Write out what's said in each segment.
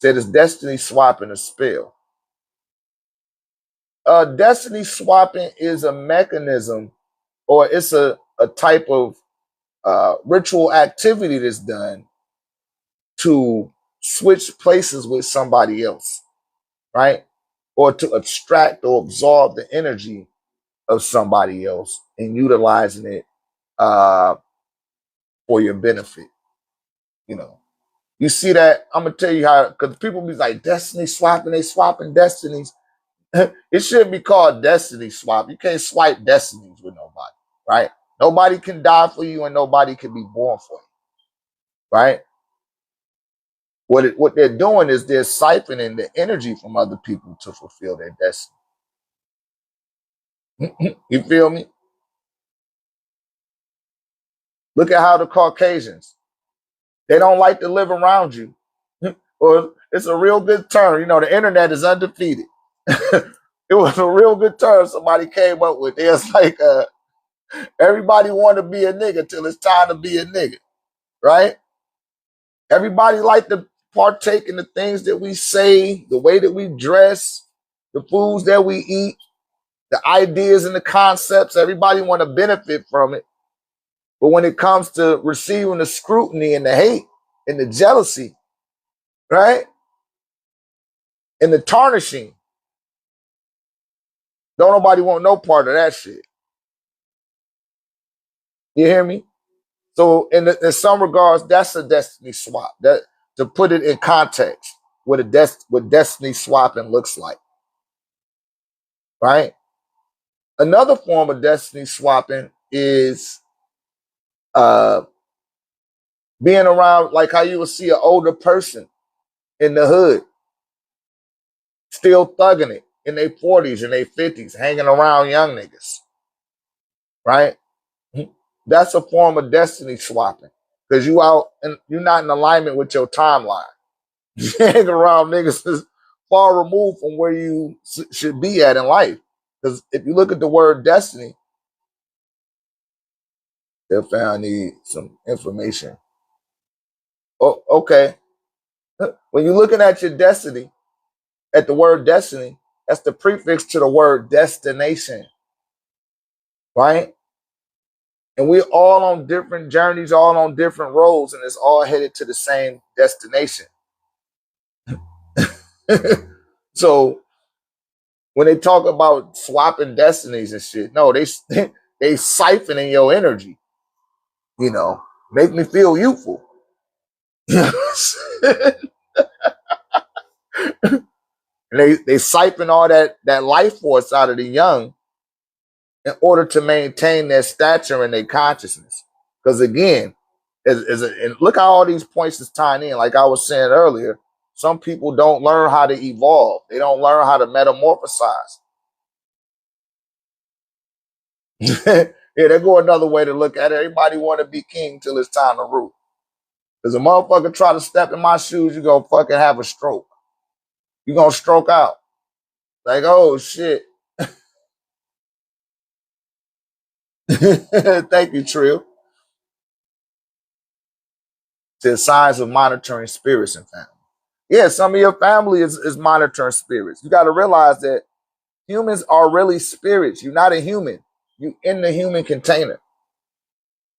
Said it's destiny swapping a spell. Destiny swapping is a mechanism, or it's a type of ritual activity that's done to switch places with somebody else, right? Or to abstract or absorb the energy of somebody else and utilizing it for your benefit. You know, you see that. I'm gonna tell you how, because people be like destiny swapping, they swapping destinies. It shouldn't be called destiny swap. You can't swipe destinies with nobody, right? Nobody can die for you, and nobody can be born for you, right? What they're doing is they're siphoning the energy from other people to fulfill their destiny. You feel me? Look at how the Caucasians, they don't like to live around you. Or it's a real good term. You know, the internet is undefeated. It was a real good term somebody came up with. It's like everybody want to be a nigga till it's time to be a nigga, right? Everybody like to partake in the things that we say, the way that we dress, the foods that we eat, the ideas and the concepts. Everybody want to benefit from it. But when it comes to receiving the scrutiny and the hate and the jealousy, right? And the tarnishing, don't nobody want no part of that shit. You hear me? So in some regards, that's a destiny swap. That, to put it in context, what what destiny swapping looks like, right? Another form of destiny swapping is uh, being around, like how you would see an older person in the hood still thugging it in their 40s and their 50s, hanging around young niggas, right? That's a form of destiny swapping because you out and you're not in alignment with your timeline. You hang around niggas that's far removed from where you should be at in life. Because if you look at the word destiny, if I need some information. Oh, okay. When you're looking at your destiny, at the word destiny, that's the prefix to the word destination, right? And we're all on different journeys, all on different roads, and it's all headed to the same destination. So when they talk about swapping destinies and shit, no, they they siphoning your energy. You know, make me feel youthful. They siphon all that life force out of the young in order to maintain their stature and their consciousness. Because again, and look how all these points is tying in. Like I was saying earlier, some people don't learn how to evolve. They don't learn how to metamorphosize. Yeah, there go another way to look at it. Everybody want to be king till it's time to rule. Because a motherfucker try to step in my shoes, you gonna fucking have a stroke. You gonna stroke out. Like, oh shit. Thank you, Trill. To signs of monitoring spirits in family. Yeah, some of your family is monitoring spirits. You got to realize that humans are really spirits. You're not a human. You in the human container.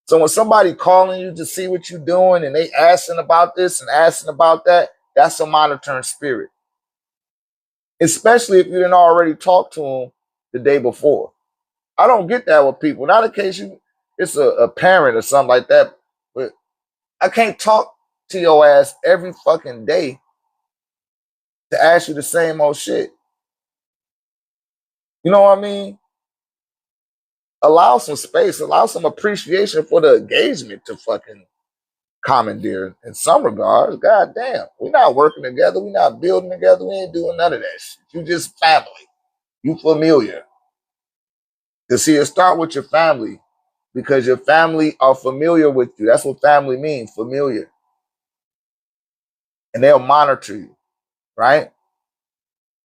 So when somebody calling you to see what you're doing and they asking about this and asking about that, that's a monitoring spirit. Especially if you didn't already talk to them the day before. I don't get that with people. Not in case it's a parent or something like that, but I can't talk to your ass every fucking day to ask you the same old shit. You know what I mean? Allow some space, allow some appreciation for the engagement to fucking commandeer in some regards. God damn. We're not working together. We're not building together. We ain't doing none of that shit. You just family. You familiar. Because see, it start with your family because your family are familiar with you. That's what family means, familiar. And they'll monitor you, right?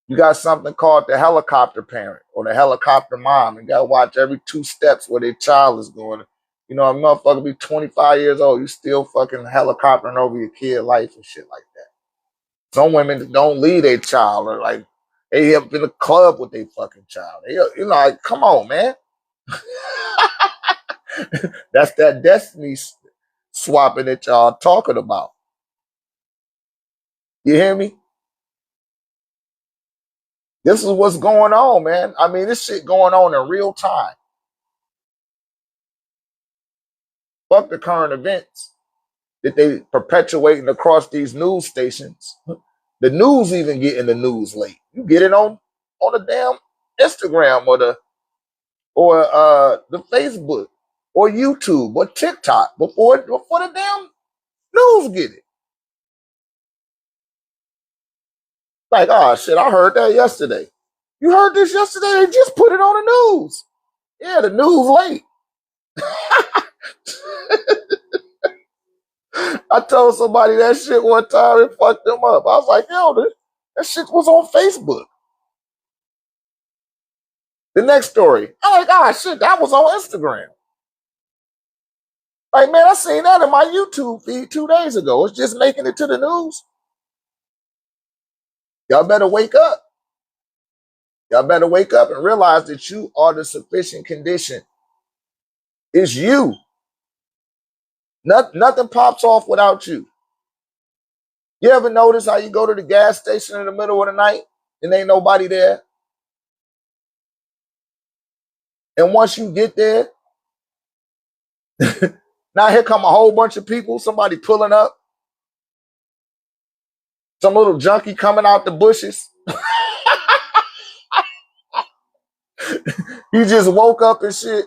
You got something called the helicopter parent or the helicopter mom. You got to watch every 2 steps where their child is going. You know, a motherfucker be 25 years old, you still fucking helicoptering over your kid life and shit like that. Some women don't leave their child, or like they up in the club with their fucking child. Like, come on, man. That's that destiny swapping that y'all talking about. You hear me? This is what's going on, man. I mean, this shit going on in real time. Fuck the current events that they perpetuating across these news stations. The news even getting the news late. You get it on the damn Instagram or the Facebook or YouTube or TikTok before the damn news get it. Like, oh shit, I heard that yesterday. You heard this yesterday? They just put it on the news. Yeah, the news late. I told somebody that shit one time and fucked them up. I was like, yo, that shit was on Facebook. The next story, I'm like, ah, shit, that was on Instagram. Like, man, I seen that in my YouTube feed 2 days ago. It's just making it to the news. Y'all better wake up. Y'all better wake up and realize that you are the sufficient condition. It's you. Nothing pops off without you. You ever notice how you go to the gas station in the middle of the night and ain't nobody there? And once you get there, now here come a whole bunch of people, somebody pulling up, some little junkie coming out the bushes. He just woke up and shit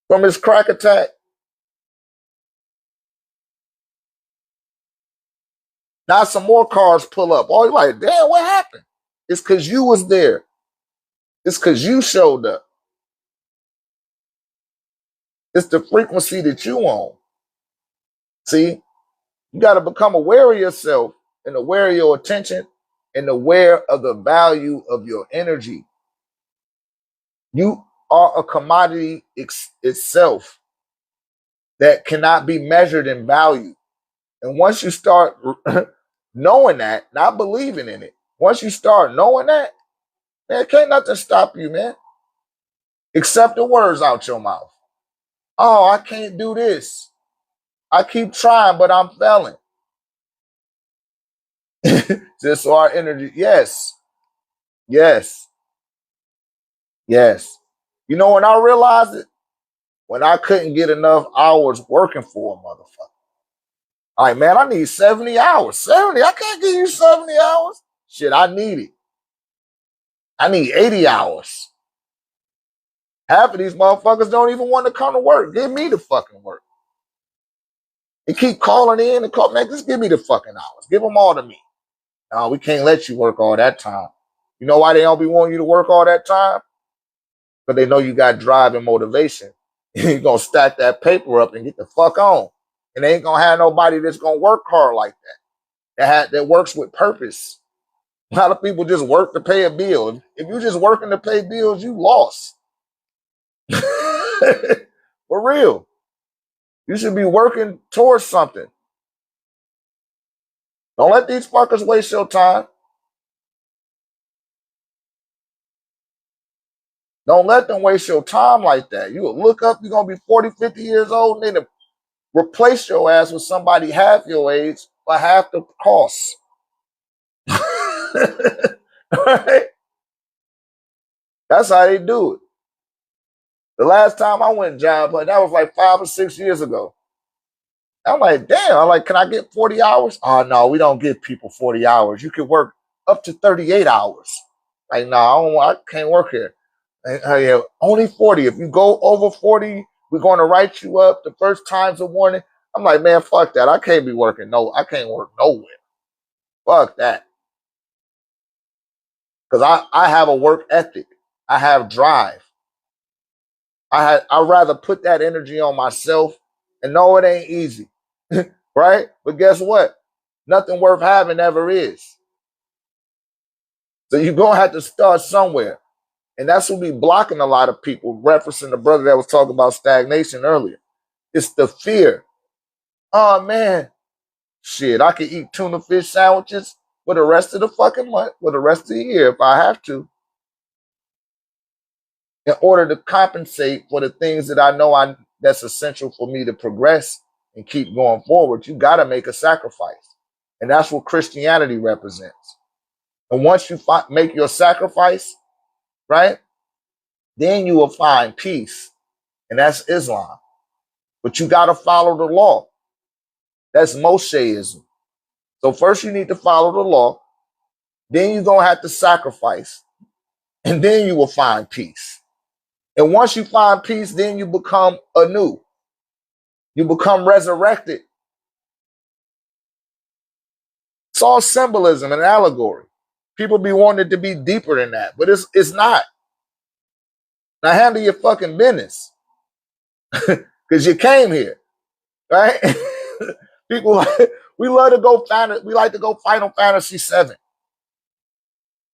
from his crack attack. Now some more cars pull up. Oh, you're like, damn, what happened? It's because you was there. It's because you showed up. It's the frequency that you on. See, you got to become aware of yourself and aware of your attention and aware of the value of your energy. You are a commodity itself that cannot be measured in value. And once you start knowing that, not believing in it, once you start knowing that, man, can't nothing stop you, man. Except the words out your mouth. Oh, I can't do this. I keep trying, but I'm failing. Just so our energy. Yes. Yes. Yes. You know when I realized it? When I couldn't get enough hours working for a motherfucker. Like, man, I need 70 hours. 70? I can't give you 70 hours. Shit, I need it. I need 80 hours. Half of these motherfuckers don't even want to come to work. Give me the fucking work. They keep calling in and calling, man, just give me the fucking hours. Give them all to me. No, we can't let you work all that time. You know why they don't be wanting you to work all that time? Because they know you got drive and motivation. You're going to stack that paper up and get the fuck on. And they ain't going to have nobody that's going to work hard like that. That works with purpose. A lot of people just work to pay a bill. If you're just working to pay bills, you lost. For real. You should be working towards something. Don't let these fuckers waste your time. Don't let them waste your time like that. You will look up, you're going to be 40, 50 years old, and then replace your ass with somebody half your age for half the cost. Right? That's how they do it. The last time I went job hunt, that was like 5 or 6 years ago. I'm like, damn. I'm like, can I get 40 hours? Oh, no, we don't give people 40 hours. You can work up to 38 hours. Like, no, I can't work here. Yeah, only 40. If you go over 40, we're going to write you up. The first time's a warning. I'm like, man, fuck that. I can't be working. No, I can't work nowhere. Fuck that. Because I have a work ethic. I have drive. I'd rather put that energy on myself. And no, it ain't easy. Right? But guess what? Nothing worth having ever is. So you're going to have to start somewhere. And that's what be blocking a lot of people, referencing the brother that was talking about stagnation earlier. It's the fear. Oh, man, Shit, I could eat tuna fish sandwiches for the rest of the fucking month, for the rest of the year if I have to, in order to compensate for the things that I know that's essential for me to progress and keep going forward. You got to make a sacrifice. And that's what Christianity represents. And once you make your sacrifice, right, then you will find peace. And that's Islam. But you got to follow the law. That's Mosheism. So first you need to follow the law. Then you're going to have to sacrifice. And then you will find peace. And once you find peace, then you become anew. You become resurrected. It's all symbolism and allegory. People be wanting it to be deeper than that, but it's not. Now handle your fucking business. Because you came here, right? People, we love to go we like to go Final Fantasy VII.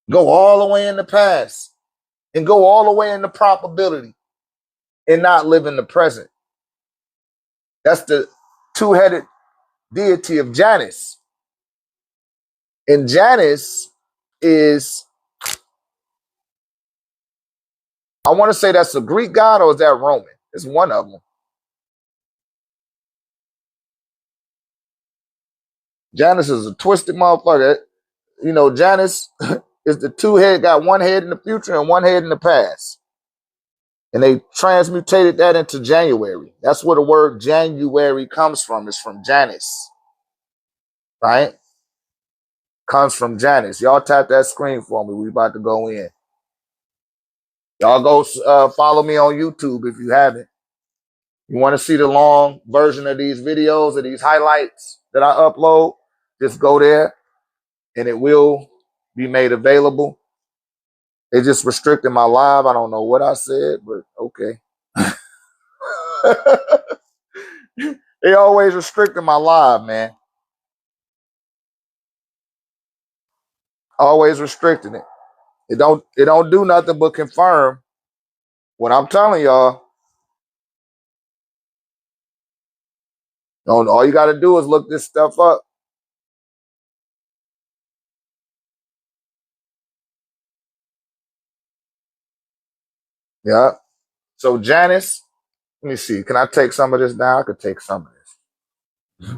Go all the way in the past and go all the way in the probability and not live in the present. That's the two-headed deity of Janus. And Janus is, I want to say that's a Greek god, or is that Roman? It's one of them. Janus is a twisted motherfucker. You know, Janus is the two-head, got one head in the future and one head in the past. And they transmutated that into January. That's where the word January comes from. It's from Janus, right? Comes from Janus. Y'all tap that screen for me. We about to go in. Y'all go follow me on YouTube if you haven't. You want to see the long version of these videos, of these highlights that I upload, just go there and it will be made available. They just restricted my live. I don't know what I said, but okay. They always restricting my live, man. Always restricting it. It don't do nothing but confirm what I'm telling y'all. All you got to do is look this stuff up. Yeah. So Janus, let me see. Can I take some of this down? I could take some of this.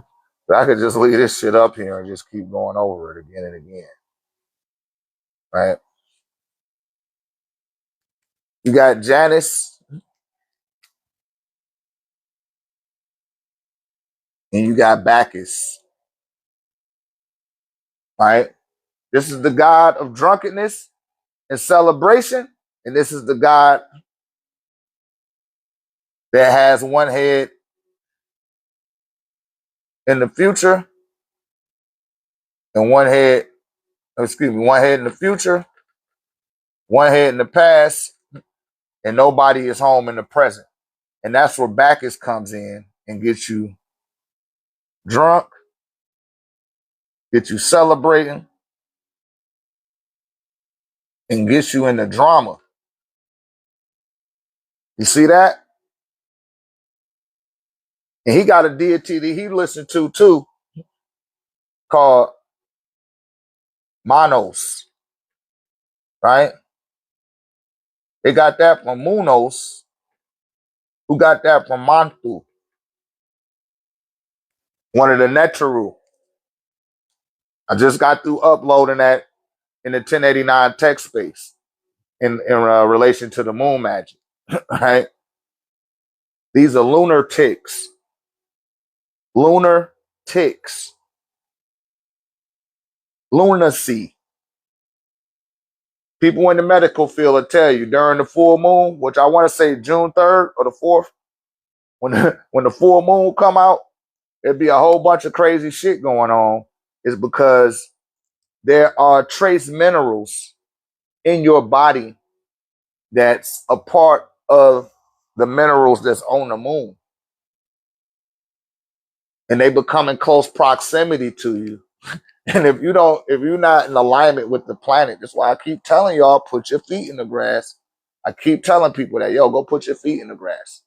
But I could just leave this shit up here and just keep going over it again and again. Right? You got Janus and you got Bacchus. Right? This is the god of drunkenness and celebration. And this is the god that has one head in the future and one head in the future, one head in the past, and nobody is home in the present. And that's where Bacchus comes in and gets you drunk, gets you celebrating, and gets you in the drama. You see that? And he got a deity that he listened to too, called Monos, right? They got that from Munos, who got that from Mantu, one of the Neteru. I just got through uploading that in the 1089 text space in relation to the moon magic, right? These are lunar ticks. Lunar ticks. Lunacy. People in the medical field will tell you during the full moon, which I want to say June 3rd or the 4th, when the full moon come out, there'd be a whole bunch of crazy shit going on. Is because there are trace minerals in your body that's a part of the minerals that's on the moon. And they become in close proximity to you. And if you're not in alignment with the planet, that's why I keep telling y'all, put your feet in the grass. I keep telling people that, yo, go put your feet in the grass.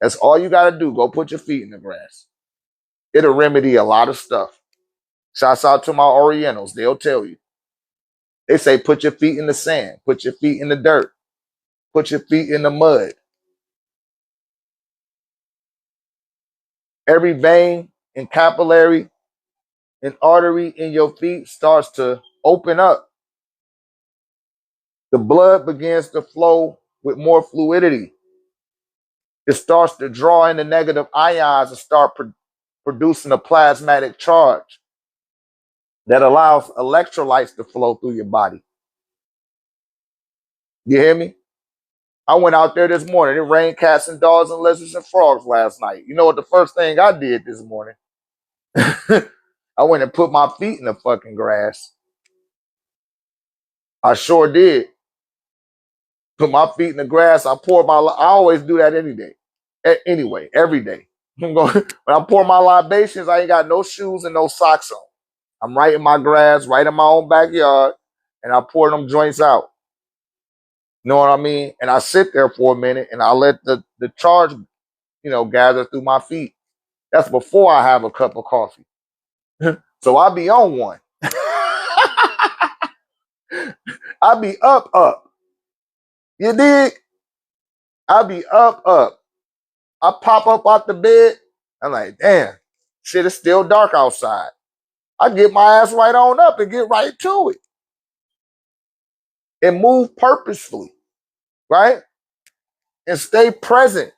That's all you got to do. Go put your feet in the grass. It'll remedy a lot of stuff. Shouts out to my Orientals. They'll tell you. They say, put your feet in the sand, put your feet in the dirt, put your feet in the mud. Every vein and capillary and artery in your feet starts to open up. The blood begins to flow with more fluidity. It starts to draw in the negative ions and start producing a plasmatic charge that allows electrolytes to flow through your body. You hear me? I went out there this morning. It rained cats and dogs and lizards and frogs last night. You know what the first thing I did this morning? I went and put my feet in the fucking grass. I sure did. Put my feet in the grass. I always do that any day. Anyway, every day. When I pour my libations, I ain't got no shoes and no socks on. I'm right in my grass, right in my own backyard, and I pour them joints out. You know what I mean? And I sit there for a minute and I let the charge, gather through my feet. That's before I have a cup of coffee. So I be on one. I be up. You dig? I be up. I pop up out the bed. I'm like, damn, shit, it's still dark outside. I get my ass right on up and get right to it. And move purposefully, right? And stay present.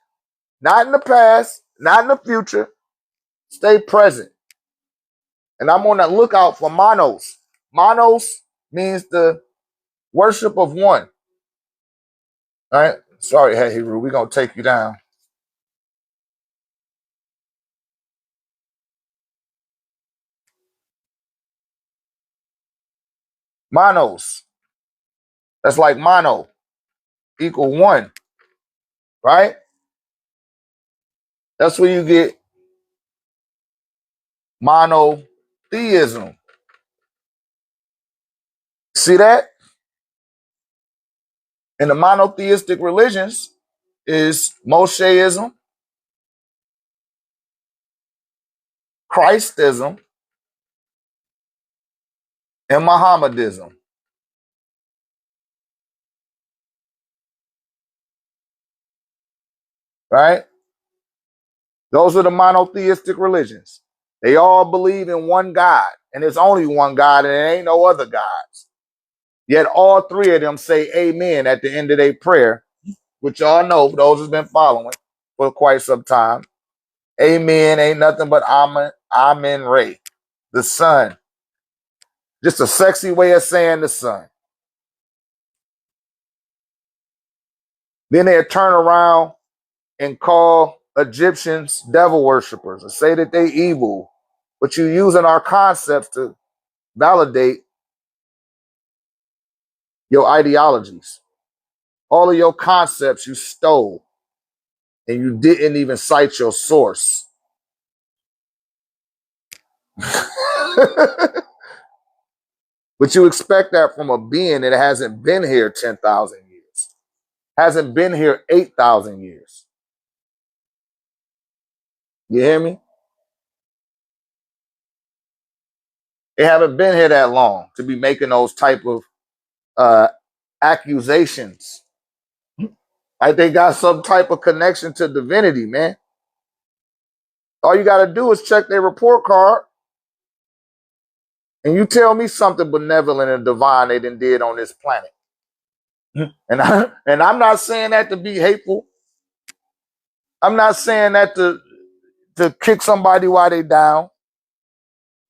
Not in the past, not in the future. Stay present. And I'm on the lookout for manos. Manos means the worship of one. All right? Sorry, hey, Hebrew, we're going to take you down. Manos. That's like mono equal one, right? That's where you get monotheism. See that? And the monotheistic religions is Mosheism, Christism, and Mohammedism. Right? Those are the monotheistic religions. They all believe in one God, and there's only one God, and there ain't no other gods. Yet all three of them say amen at the end of their prayer, which y'all know, for those who's been following for quite some time. Amen ain't nothing but Amen Ray, the sun. Just a sexy way of saying the sun. Then they turn around and call Egyptians devil worshippers and say that they evil, but you using our concepts to validate your ideologies. All of your concepts you stole and you didn't even cite your source. But you expect that from a being that hasn't been here 10,000 years, hasn't been here 8,000 years. You hear me? They haven't been here that long to be making those type of accusations. Like they got some type of connection to divinity, man. All you got to do is check their report card and you tell me something benevolent and divine they done did on this planet. And I'm not saying that to be hateful. I'm not saying that to kick somebody while they down.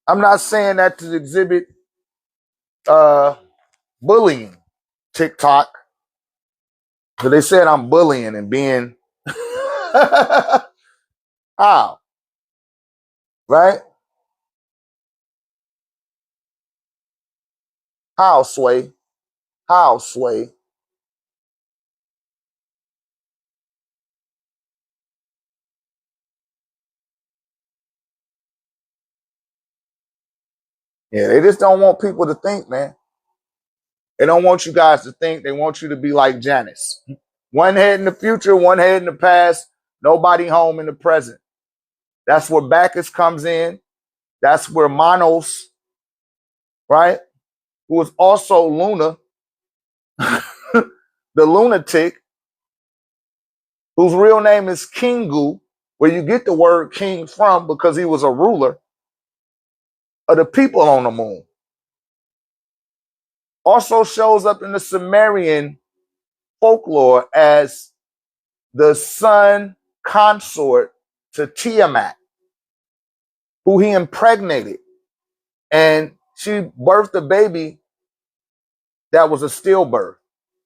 I'm not saying that to exhibit bullying. TikTok. So they said I'm bullying and being how? Right? How, Sway? How, Sway? Yeah, they just don't want people to think, man. They don't want you guys to think. They want you to be like Janice. One head in the future, one head in the past, nobody home in the present. That's where Bacchus comes in. That's where Monos right? Who was also Luna, the lunatic, whose real name is Kingu, where you get the word king from because he was a ruler of the people on the moon. Also shows up in the Sumerian folklore as the son consort to Tiamat, who he impregnated. And she birthed a baby that was a stillbirth.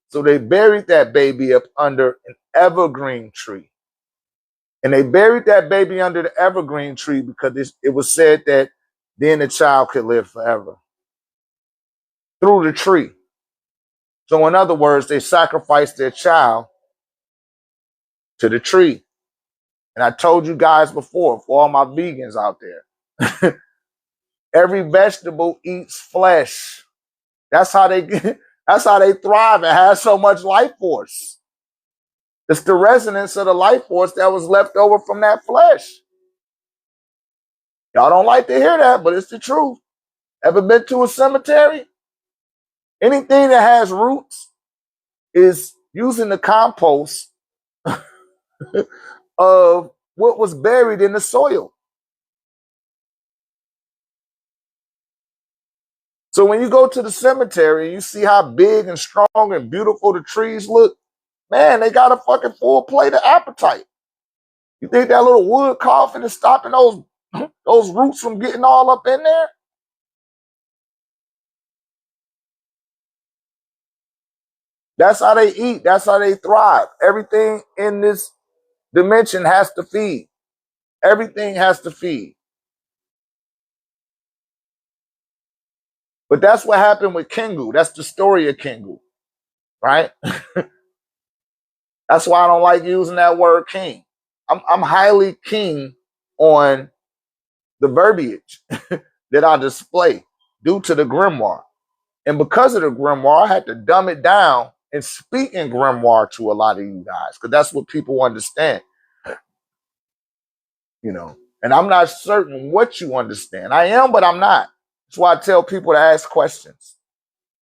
So they buried that baby up under an evergreen tree. And they buried that baby under the evergreen tree because it was said that then the child could live forever through the tree. So in other words, they sacrificed their child to the tree. And I told you guys before, for all my vegans out there, every vegetable eats flesh. That's how they that's how they thrive and have so much life force. It's the resonance of the life force that was left over from that flesh. Y'all don't like to hear that, but it's the truth. Ever been to a cemetery? Anything that has roots is using the compost of what was buried in the soil. So when you go to the cemetery, you see how big and strong and beautiful the trees look. Man, they got a fucking full plate of appetite. You think that little wood coffin is stopping those roots from getting all up in there? That's how they eat. That's how they thrive. Everything in this dimension has to feed. Everything has to feed. But that's what happened with Kingu. That's the story of Kingu, right? That's why I don't like using that word king. I'm highly keen on the verbiage that I display due to the grimoire. And because of the grimoire, I had to dumb it down and speak in grimoire to a lot of you guys, because that's what people understand, you know. And I'm not certain what you understand. I am, but I'm not. That's why I tell people to ask questions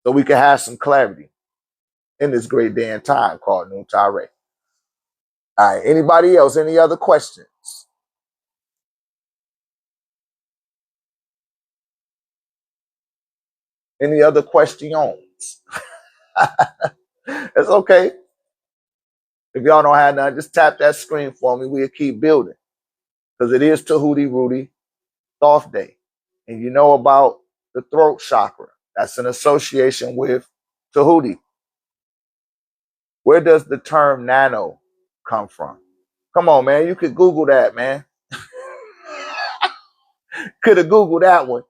so we can have some clarity in this great day and time called Noon Tirade. All right, anybody else? Any other questions? Any other questions? It's okay. If y'all don't have none, just tap that screen for me. We'll keep building. Because it is Tahuti Rudy Thoth Day. And you know about the throat chakra. That's an association with Tahuti. Where does the term nano come from? Come on, man. You could Google that, man. Could have Googled that one.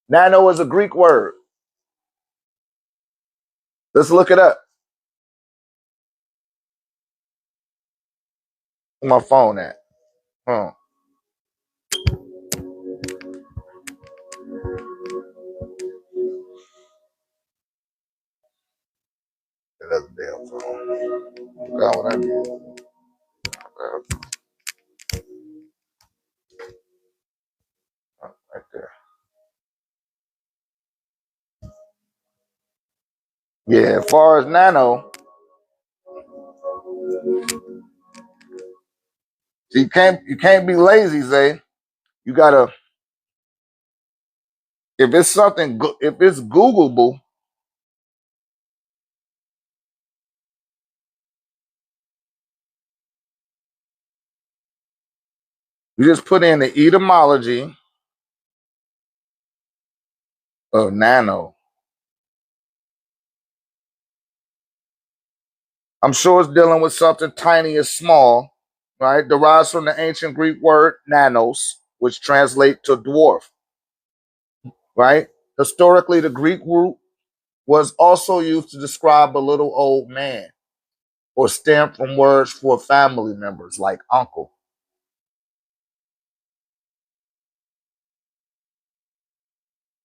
Nano is a Greek word. Let's look it up. Where my phone at? Huh. That's a damn phone. Got what I did. Right there. Yeah, as far as nano, you can't be lazy, Zay. You gotta, if it's something, if it's Googleable, you just put in the etymology of nano. I'm sure it's dealing with something tiny and small, right? Derives from the ancient Greek word nanos, which translates to dwarf, right? Historically, the Greek root was also used to describe a little old man or stemmed from words for family members like uncle.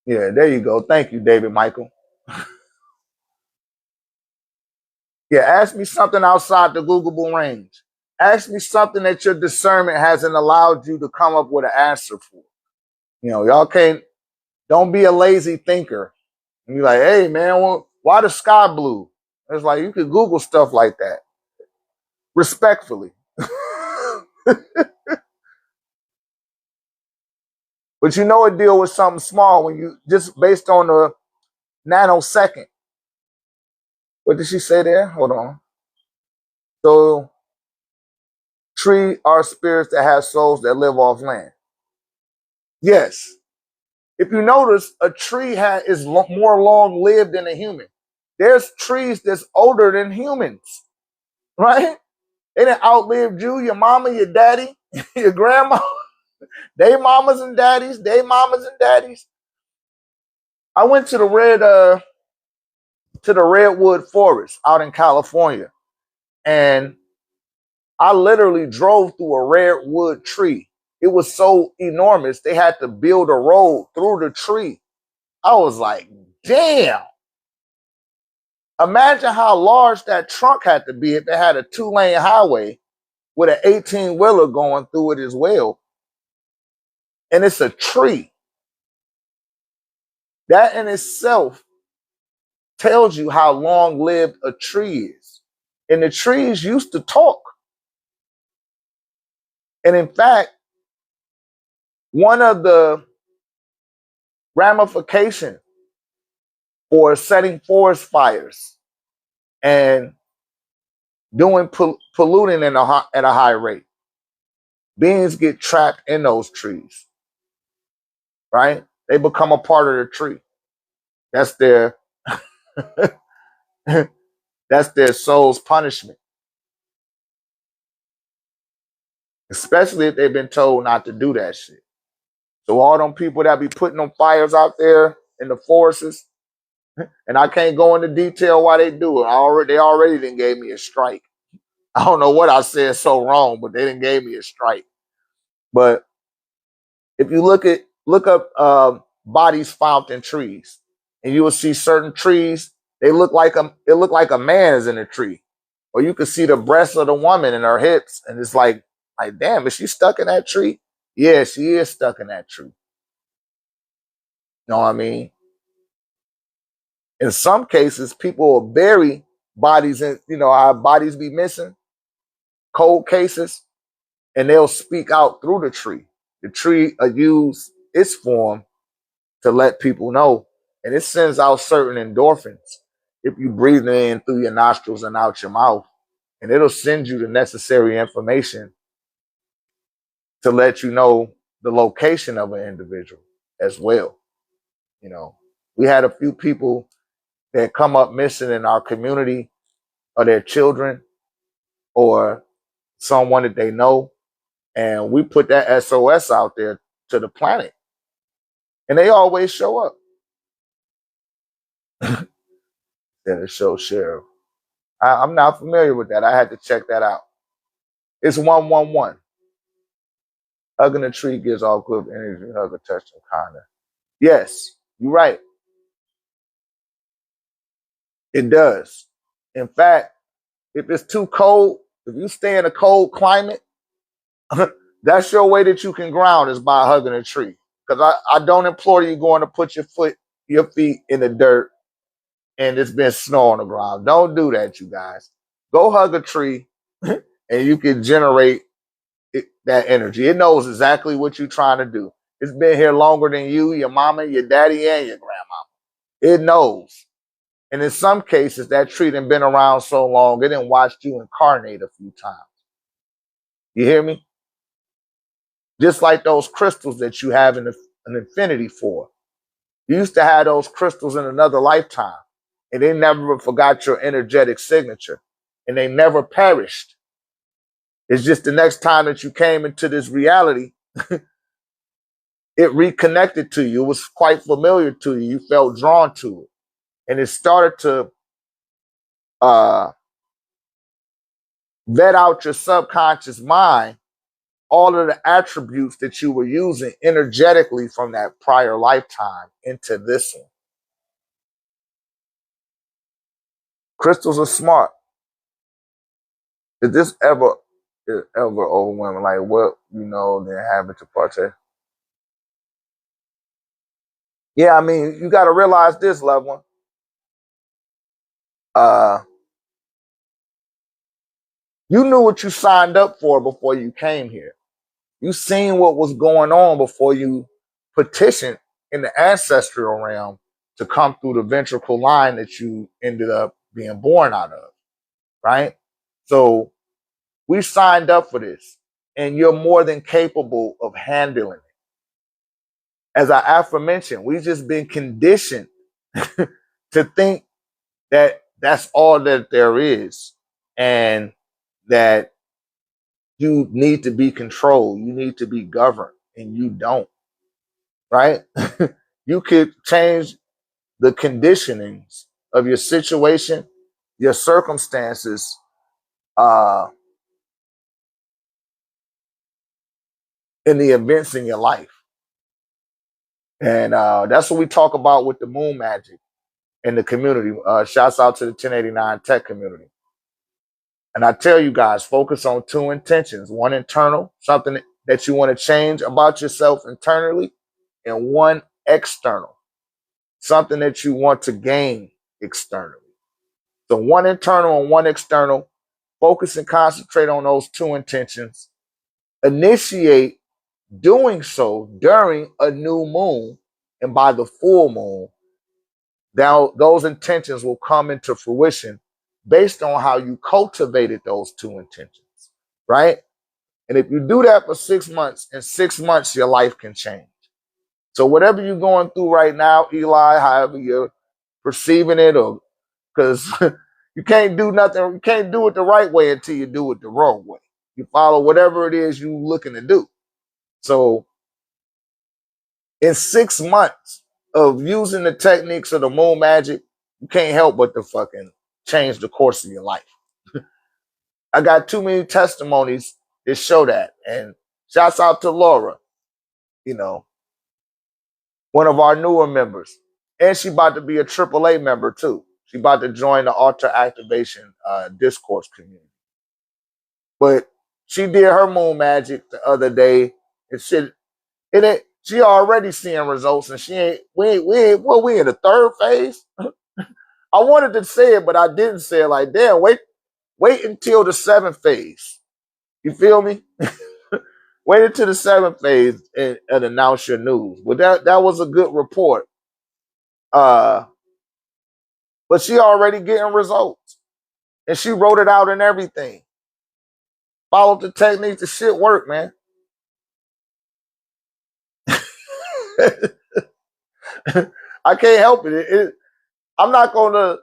Yeah, there you go. Thank you, David Michael. Yeah, ask me something outside the Googleable range. Ask me something that your discernment hasn't allowed you to come up with an answer for. You know, y'all can't, don't be a lazy thinker. And you're like, hey man, well, why the sky blue? It's like, you could Google stuff like that. Respectfully. But you know, it deal with something small when you just based on the nanosecond. What did she say there? Hold on. So, tree are spirits that have souls that live off land. Yes. If you notice, a tree is more long lived than a human. There's trees that's older than humans, right? They done outlived you, your mama, your daddy, your grandma, they mamas and daddies, they mamas and daddies. I went to the redwood forest out in California, and I literally drove through a redwood tree. It was so enormous, they had to build a road through the tree. I was like, damn. Imagine how large that trunk had to be if they had a 2-lane highway with an 18-wheeler going through it as well. And it's a tree. That in itself tells you how long lived a tree is. And the trees used to talk. And in fact, one of the ramifications for setting forest fires and doing polluting at a high rate, beings get trapped in those trees, right? They become a part of the tree. That's their that's their soul's punishment, especially if they've been told not to do that shit. So all them people that be putting them fires out there in the forests, and I can't go into detail why they do it. They already done gave me a strike. I don't know what I said so wrong, but they done gave me a strike. But if you look up bodies found in trees, and you will see certain trees, it look like a man is in a tree. Or you could see the breasts of the woman and her hips, and it's like damn, is she stuck in that tree? Yeah, she is stuck in that tree. You know what I mean? In some cases, people will bury bodies in, our bodies be missing, cold cases, and they'll speak out through the tree. The tree will use its form to let people know, and it sends out certain endorphins if you breathe it in through your nostrils and out your mouth, and it'll send you the necessary information to let you know the location of an individual as well. We had a few people that come up missing in our community, or their children, or someone that they know, and we put that SOS out there to the planet, and they always show up. Then it shows sheriff. I'm not familiar with that. I had to check that out. It's 111. Hugging a tree gives all good energy. Hug a touch of kinda. Yes, you're right. It does. In fact, if it's too cold, if you stay in a cold climate, that's your way that you can ground is by hugging a tree. Because I don't implore you going to put your feet in the dirt and it's been snow on the ground. Don't do that, you guys. Go hug a tree and you can generate that energy. It knows exactly what you're trying to do. It's been here longer than you, your mama, your daddy, and your grandma. It knows. And in some cases, that tree done been around so long, it done watched you incarnate a few times. You hear me? Just like those crystals that you have an infinity for. You used to have those crystals in another lifetime, and they never forgot your energetic signature, and they never perished. It's just the next time that you came into this reality, it reconnected to you. It was quite familiar to you. You felt drawn to it, and it started to vet out your subconscious mind all of the attributes that you were using energetically from that prior lifetime into this one. Crystals are smart. If ever overwhelming. Like what then having to partake. Yeah, I mean, you got to realize this, loved one. You knew what you signed up for before you came here. You seen what was going on before you petitioned in the ancestral realm to come through the ventricle line that you ended up being born out of, right? So we signed up for this, and you're more than capable of handling it. As I aforementioned, we've just been conditioned to think that that's all that there is, and that you need to be controlled, you need to be governed, and you don't, right? You could change the conditionings of your situation, your circumstances, in the events in your life. And that's what we talk about with the moon magic in the community. Shouts out to the 1089 tech community. And I tell you guys, focus on two intentions: one internal, something that you want to change about yourself internally, and one external, something that you want to gain externally. So one internal and one external. Focus and concentrate on those two intentions. Initiate doing so during a new moon, and by the full moon, now those intentions will come into fruition based on how you cultivated those two intentions, right? And if you do that for 6 months, in 6 months, your life can change. So whatever you're going through right now, Eli, however you're perceiving it, or because you can't do nothing, you can't do it the right way until you do it the wrong way. You follow whatever it is you're looking to do. So in 6 months of using the techniques of the moon magic, you can't help but to fucking change the course of your life. I got too many testimonies that show that. And shouts out to Laura, one of our newer members. And she about to be a AAA member too. She about to join the Altar Activation discourse community. But she did her moon magic the other day, and shit, she already seeing results, and we in the third phase. I wanted to say it, but I didn't say it. Like, damn, wait until the 7th phase. You feel me? Wait until the 7th phase and announce your news. But that was a good report. But she already getting results, and she wrote it out and everything. Followed the techniques. The shit work, man. I can't help it. I'm not going to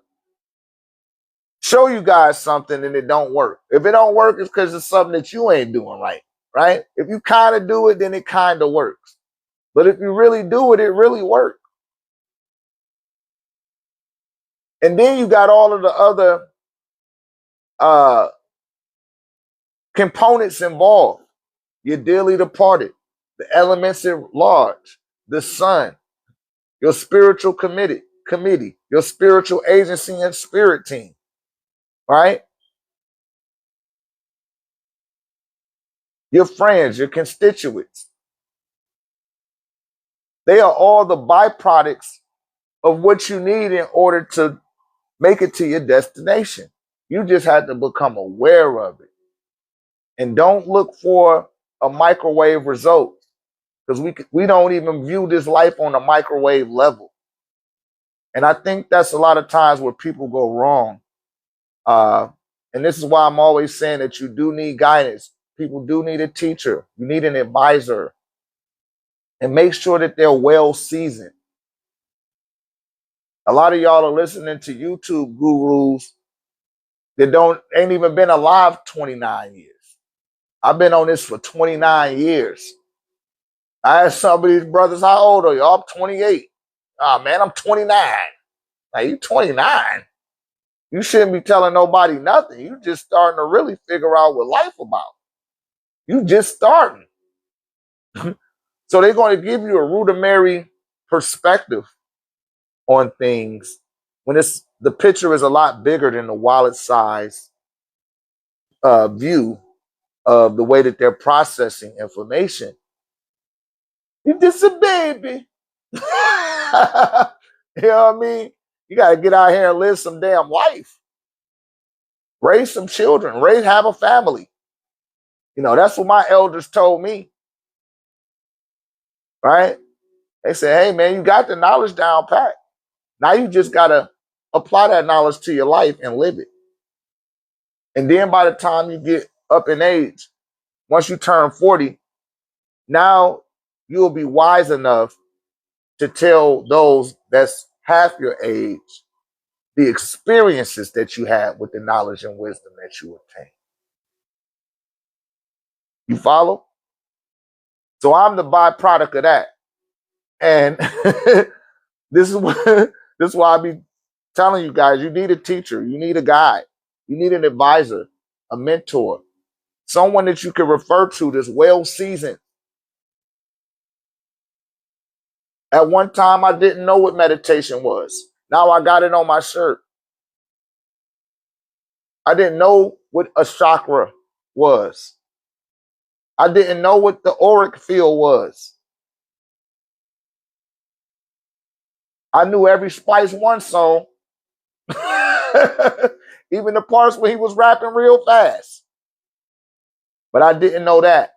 show you guys something and it don't work. If it don't work, it's because it's something that you ain't doing right? If you kind of do it, then it kind of works. But if you really do it, it really works. And then you got all of the other components involved. Your dearly departed, the elements at large, the sun, your spiritual committee, your spiritual agency and spirit team, right? Your friends, your constituents. They are all the byproducts of what you need in order to make it to your destination. You just have to become aware of it. And don't look for a microwave result, because we don't even view this life on a microwave level. And I think that's a lot of times where people go wrong. And this is why I'm always saying that you do need guidance. People do need a teacher. You need an advisor. And make sure that they're well seasoned. A lot of y'all are listening to YouTube gurus that ain't even been alive 29 years. I've been on this for 29 years. I asked some of these brothers, how old are you? I'm 28. Oh, man, I'm 29. Like, you 29? You shouldn't be telling nobody nothing. You just starting to really figure out what life about. You just starting. So they're going to give you a rudimentary perspective on things when the picture is a lot bigger than the wallet size view of the way that they're processing information. You're just a baby. You know what I mean? You got to get out here and live some damn life. Raise some children. Have a family. You know, that's what my elders told me. Right? They said, hey, man, you got the knowledge down pat. Now you just got to apply that knowledge to your life and live it. And then by the time you get up in age, once you turn 40, now you'll be wise enough to tell those that's half your age the experiences that you had with the knowledge and wisdom that you obtained. You follow? So I'm the byproduct of that. And this is what this is why I be telling you guys, you need a teacher, you need a guide, you need an advisor, a mentor, someone that you can refer to that's well seasoned. At one time, I didn't know what meditation was. Now I got it on my shirt. I didn't know what a chakra was. I didn't know what the auric field was. I knew every Spice One song, even the parts where he was rapping real fast. But I didn't know that.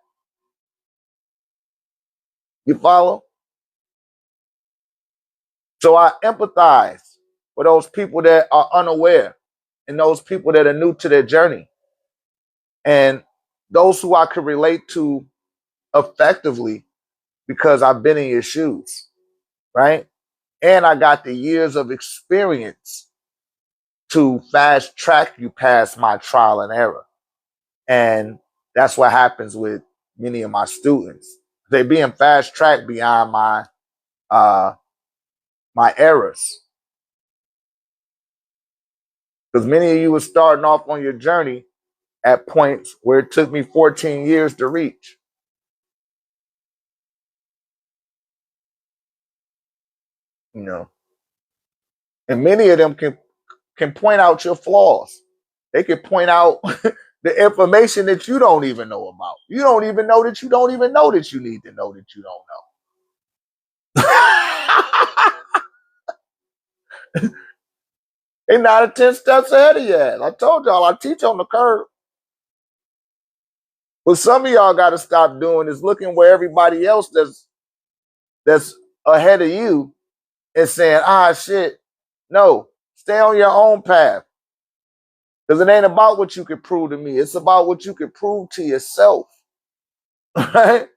You follow? So I empathize with those people that are unaware and those people that are new to their journey. And those who I could relate to effectively because I've been in your shoes, right? And I got the years of experience to fast track you past my trial and error. And that's what happens with many of my students. They're being fast tracked beyond my errors. Because many of you were starting off on your journey at points where it took me 14 years to reach. You know, and many of them can point out your flaws. They can point out the information that you don't even know about. You don't even know that you don't even know that you need to know that you don't know. They're 9 or 10 steps ahead of you. I told y'all I teach on the curve. What some of y'all got to stop doing is looking where everybody else that's ahead of you and saying, shit, no, stay on your own path. Because it ain't about what you can prove to me. It's about what you can prove to yourself. Right?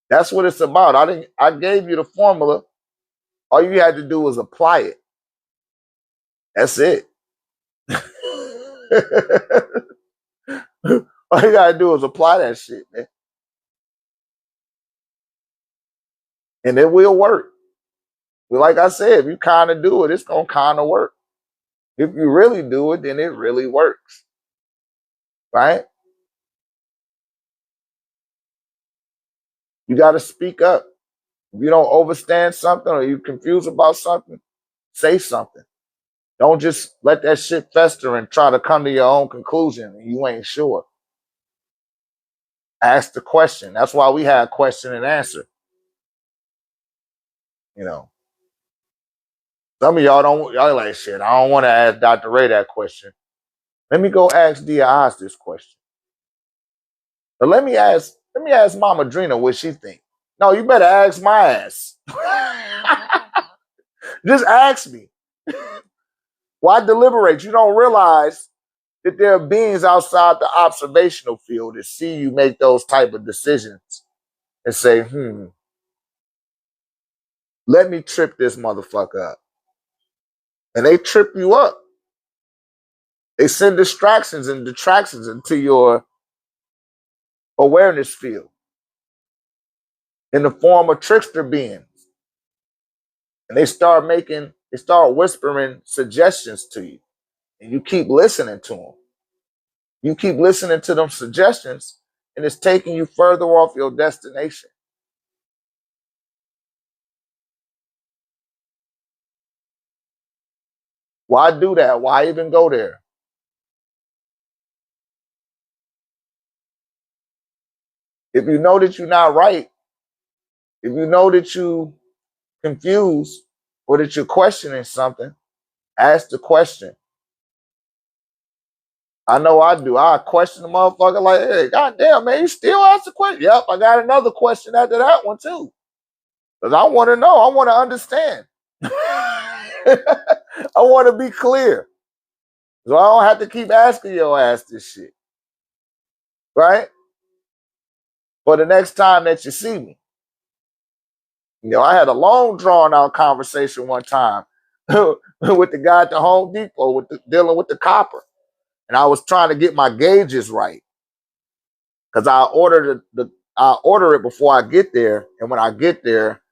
That's what it's about. I gave you the formula. All you had to do was apply it. That's it. All you gotta do is apply that shit, man. And it will work. But like I said, if you kind of do it, it's gonna kind of work. If you really do it, then it really works. Right? You gotta speak up. If you don't understand something or you're confused about something, say something. Don't just let that shit fester and try to come to your own conclusion and you ain't sure. Ask the question. That's why we have question and answer. You know, some of y'all like shit. I don't want to ask Dr. Ray that question. Let me go ask Diaz this question. But let me ask Mama Drina what she think. No, you better ask my ass. Just ask me. Why deliberate? You don't realize that there are beings outside the observational field that see you make those type of decisions and say, let me trip this motherfucker up. And they trip you up. They send distractions and detractions into your awareness field in the form of trickster beings. And they start whispering suggestions to you. And you keep listening to them. You keep listening to them suggestions, and it's taking you further off your destination. Why do that? Why even go there? If you know that you're not right, if you know that you confused or that you're questioning something, ask the question. I know I do. I question the motherfucker like, hey, goddamn, man, you still ask the question? Yep, I got another question after that one too. Because I want to know. I want to understand. I want to be clear. So I don't have to keep asking your ass this shit. Right? For the next time that you see me. You know, I had a long drawn out conversation one time with the guy at the Home Depot dealing with the copper. And I was trying to get my gauges right. Because I order it before I get there. And when I get there,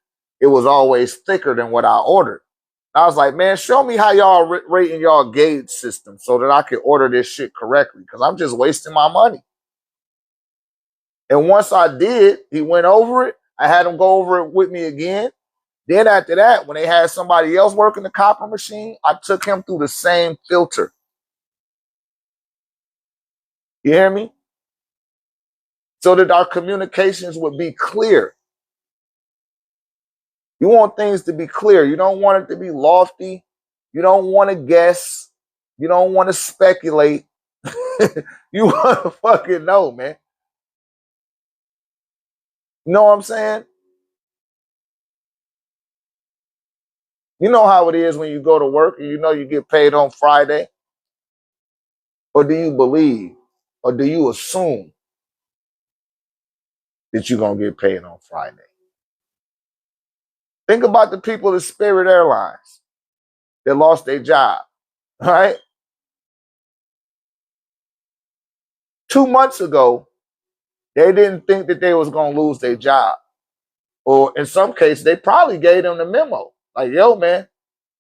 it was always thicker than what I ordered. I was like, man, show me how y'all rating y'all gauge system so that I can order this shit correctly. Because I'm just wasting my money. And once I did, he went over it. I had him go over it with me again. Then after that, when they had somebody else working the copper machine, I took him through the same filter. You hear me? So that our communications would be clear. You want things to be clear. You don't want it to be lofty. You don't want to guess. You don't want to speculate. You want to fucking know, man. You know what I'm saying? You know how it is when you go to work and you know you get paid on Friday? Or do you believe? Or do you assume that you're going to get paid on Friday? Think about the people at Spirit Airlines that lost their job, right? 2 months ago, they didn't think that they was going to lose their job. Or in some cases, they probably gave them the memo. Like, yo, man,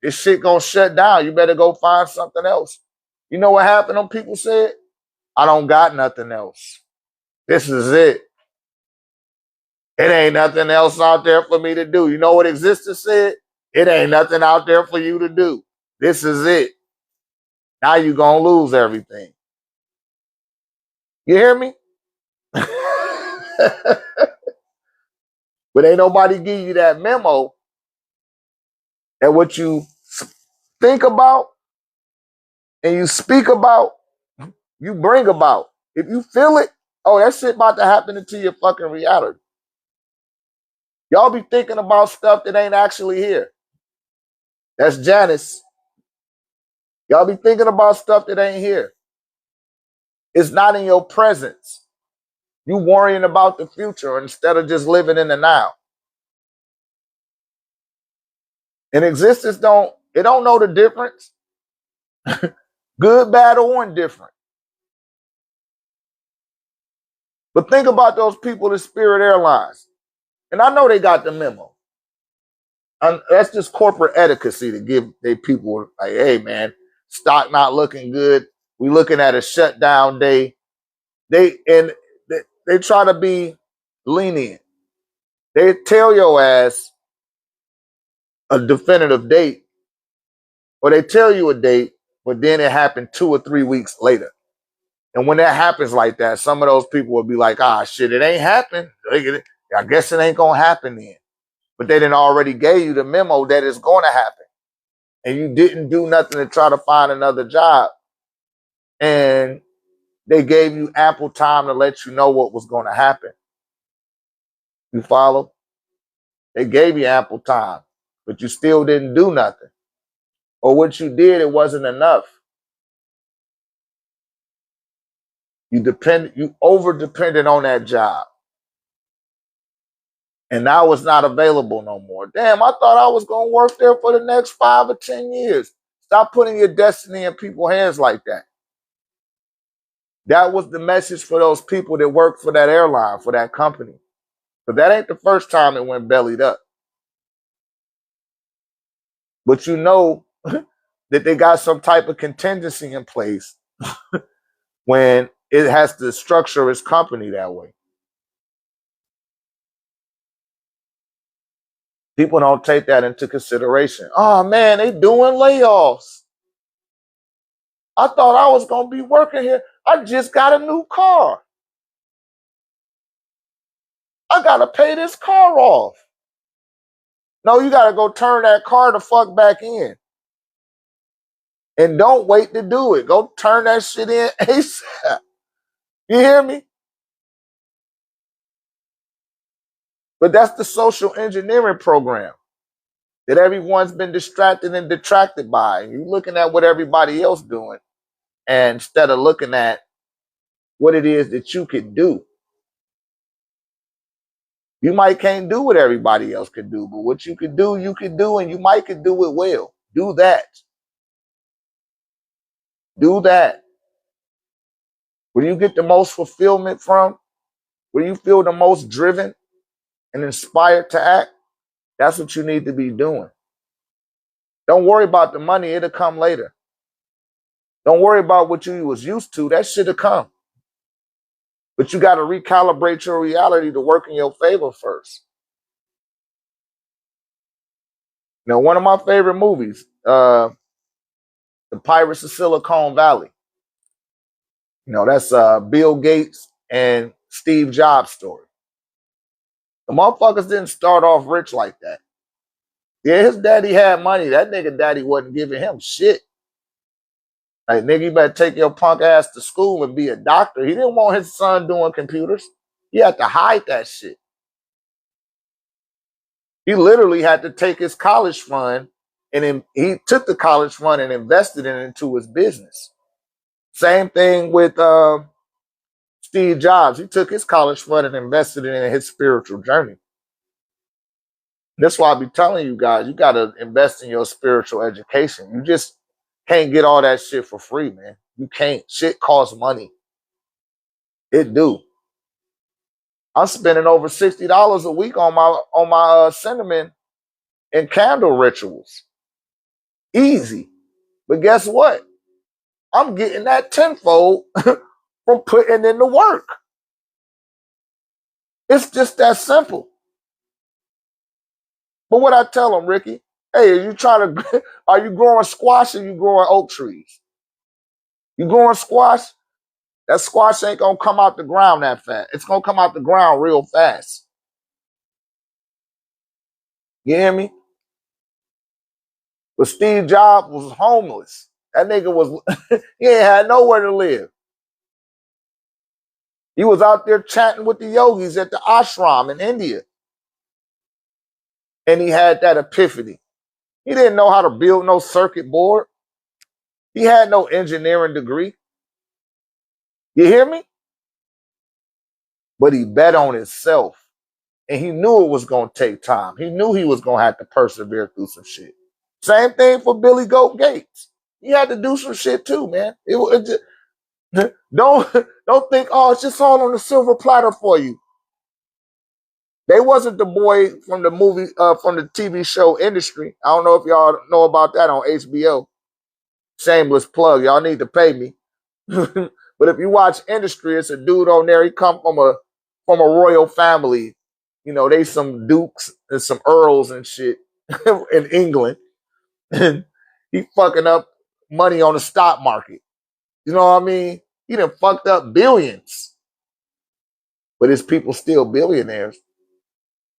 this shit going to shut down. You better go find something else. You know what happened? Them people said, I don't got nothing else. This is it. It ain't nothing else out there for me to do. You know what Existence said? It ain't nothing out there for you to do. This is it. Now you're going to lose everything. You hear me? But ain't nobody give you that memo that what you think about and you speak about, you bring about. If you feel it, oh, that shit about to happen into your fucking reality. Y'all be thinking about stuff that ain't actually here. That's Janice. Y'all be thinking about stuff that ain't here. It's not in your presence. You worrying about the future instead of just living in the now. And Existence don't know the difference. Good, bad, or indifferent. But think about those people at Spirit Airlines. And I know they got the memo. That's just corporate etiquette to give their people like, hey, man, stock not looking good. We looking at a shutdown day. They try to be lenient. They tell your ass a definitive date, or they tell you a date, but then it happened 2 or 3 weeks later. And when that happens like that, some of those people will be like, ah, shit, it ain't happened. I guess it ain't going to happen then. But they didn't already gave you the memo that it's going to happen. And you didn't do nothing to try to find another job. And they gave you ample time to let you know what was going to happen. You follow? They gave you ample time, but you still didn't do nothing. Or what you did, it wasn't enough. You over depended on that job. And now it's not available no more. Damn, I thought I was going to work there for the next 5 or 10 years. Stop putting your destiny in people's hands like that. That was the message for those people that work for that airline, for that company. But that ain't the first time it went bellied up. But you know that they got some type of contingency in place when it has to structure its company that way. People don't take that into consideration. Oh, man, they doing layoffs. I thought I was going to be working here. I just got a new car. I gotta pay this car off. No, you gotta go turn that car the fuck back in. And don't wait to do it. Go turn that shit in ASAP. You hear me? But that's the social engineering program that everyone's been distracted and detracted by. You're looking at what everybody else doing, and instead of looking at what it is that you could do. You might can't do what everybody else could do, but what you could do, and you might could do it well. Do that. Do that. Where you get the most fulfillment from, where you feel the most driven and inspired to act, that's what you need to be doing. Don't worry about the money, it'll come later. Don't worry about what you was used to, that shit'll come. But you got to recalibrate your reality to work in your favor first. You know, one of my favorite movies, The Pirates of Silicon Valley. You know, that's Bill Gates and Steve Jobs' story. The motherfuckers didn't start off rich like that. Yeah, his daddy had money. That nigga daddy wasn't giving him shit. Like, nigga, you better take your punk ass to school and be a doctor. He didn't want his son doing computers. He had to hide that shit. He literally had to take his college fund, and then he took the college fund and invested it into his business. Same thing with Steve Jobs. He took his college fund and invested it in his spiritual journey. That's why I be telling you guys, you got to invest in your spiritual education. You just can't get all that shit for free, man. You can't. Shit costs money. It do. I'm spending over $60 a week on my cinnamon and candle rituals. Easy. But guess what? I'm getting that tenfold from putting in the work. It's just that simple. But what I tell them, Ricky, hey, are you growing squash or you growing oak trees? You growing squash? That squash ain't gonna come out the ground that fast. It's gonna come out the ground real fast. You hear me? But Steve Jobs was homeless. That nigga was, he ain't had nowhere to live. He was out there chatting with the yogis at the ashram in India. And he had that epiphany. He didn't know how to build no circuit board. He had no engineering degree. You hear me? But he bet on himself. And he knew it was going to take time. He knew he was going to have to persevere through some shit. Same thing for Billy Goat Gates. He had to do some shit too, man. It just, don't think, oh, it's just all on the silver platter for you. They wasn't the boy from the movie, from the TV show Industry. I don't know if y'all know about that on HBO. Shameless plug. Y'all need to pay me. But if you watch Industry, it's a dude on there. He come from a royal family. You know, they some dukes and some earls and shit in England. And he fucking up money on the stock market. You know what I mean? He done fucked up billions. But his people still billionaires.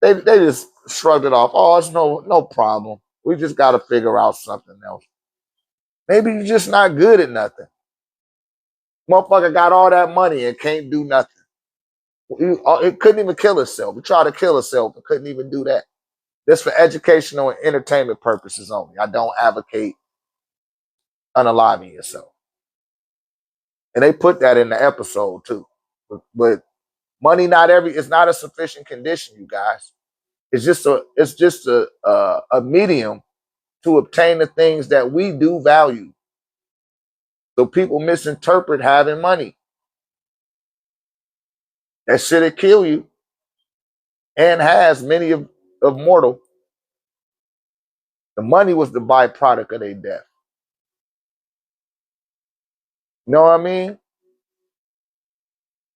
They just shrugged it off. Oh, it's no problem. We just got to figure out something else. Maybe you're just not good at nothing. Motherfucker got all that money and can't do nothing. It couldn't even kill itself. It tried to kill itself and couldn't even do that. That's for educational and entertainment purposes only. I don't advocate unaliving yourself. And they put that in the episode too. But money it's not a sufficient condition, you guys. It's just a medium to obtain the things that we do value. So people misinterpret having money. That shit'll kill you, and has many of mortal. The money was the byproduct of their death. You know what I mean?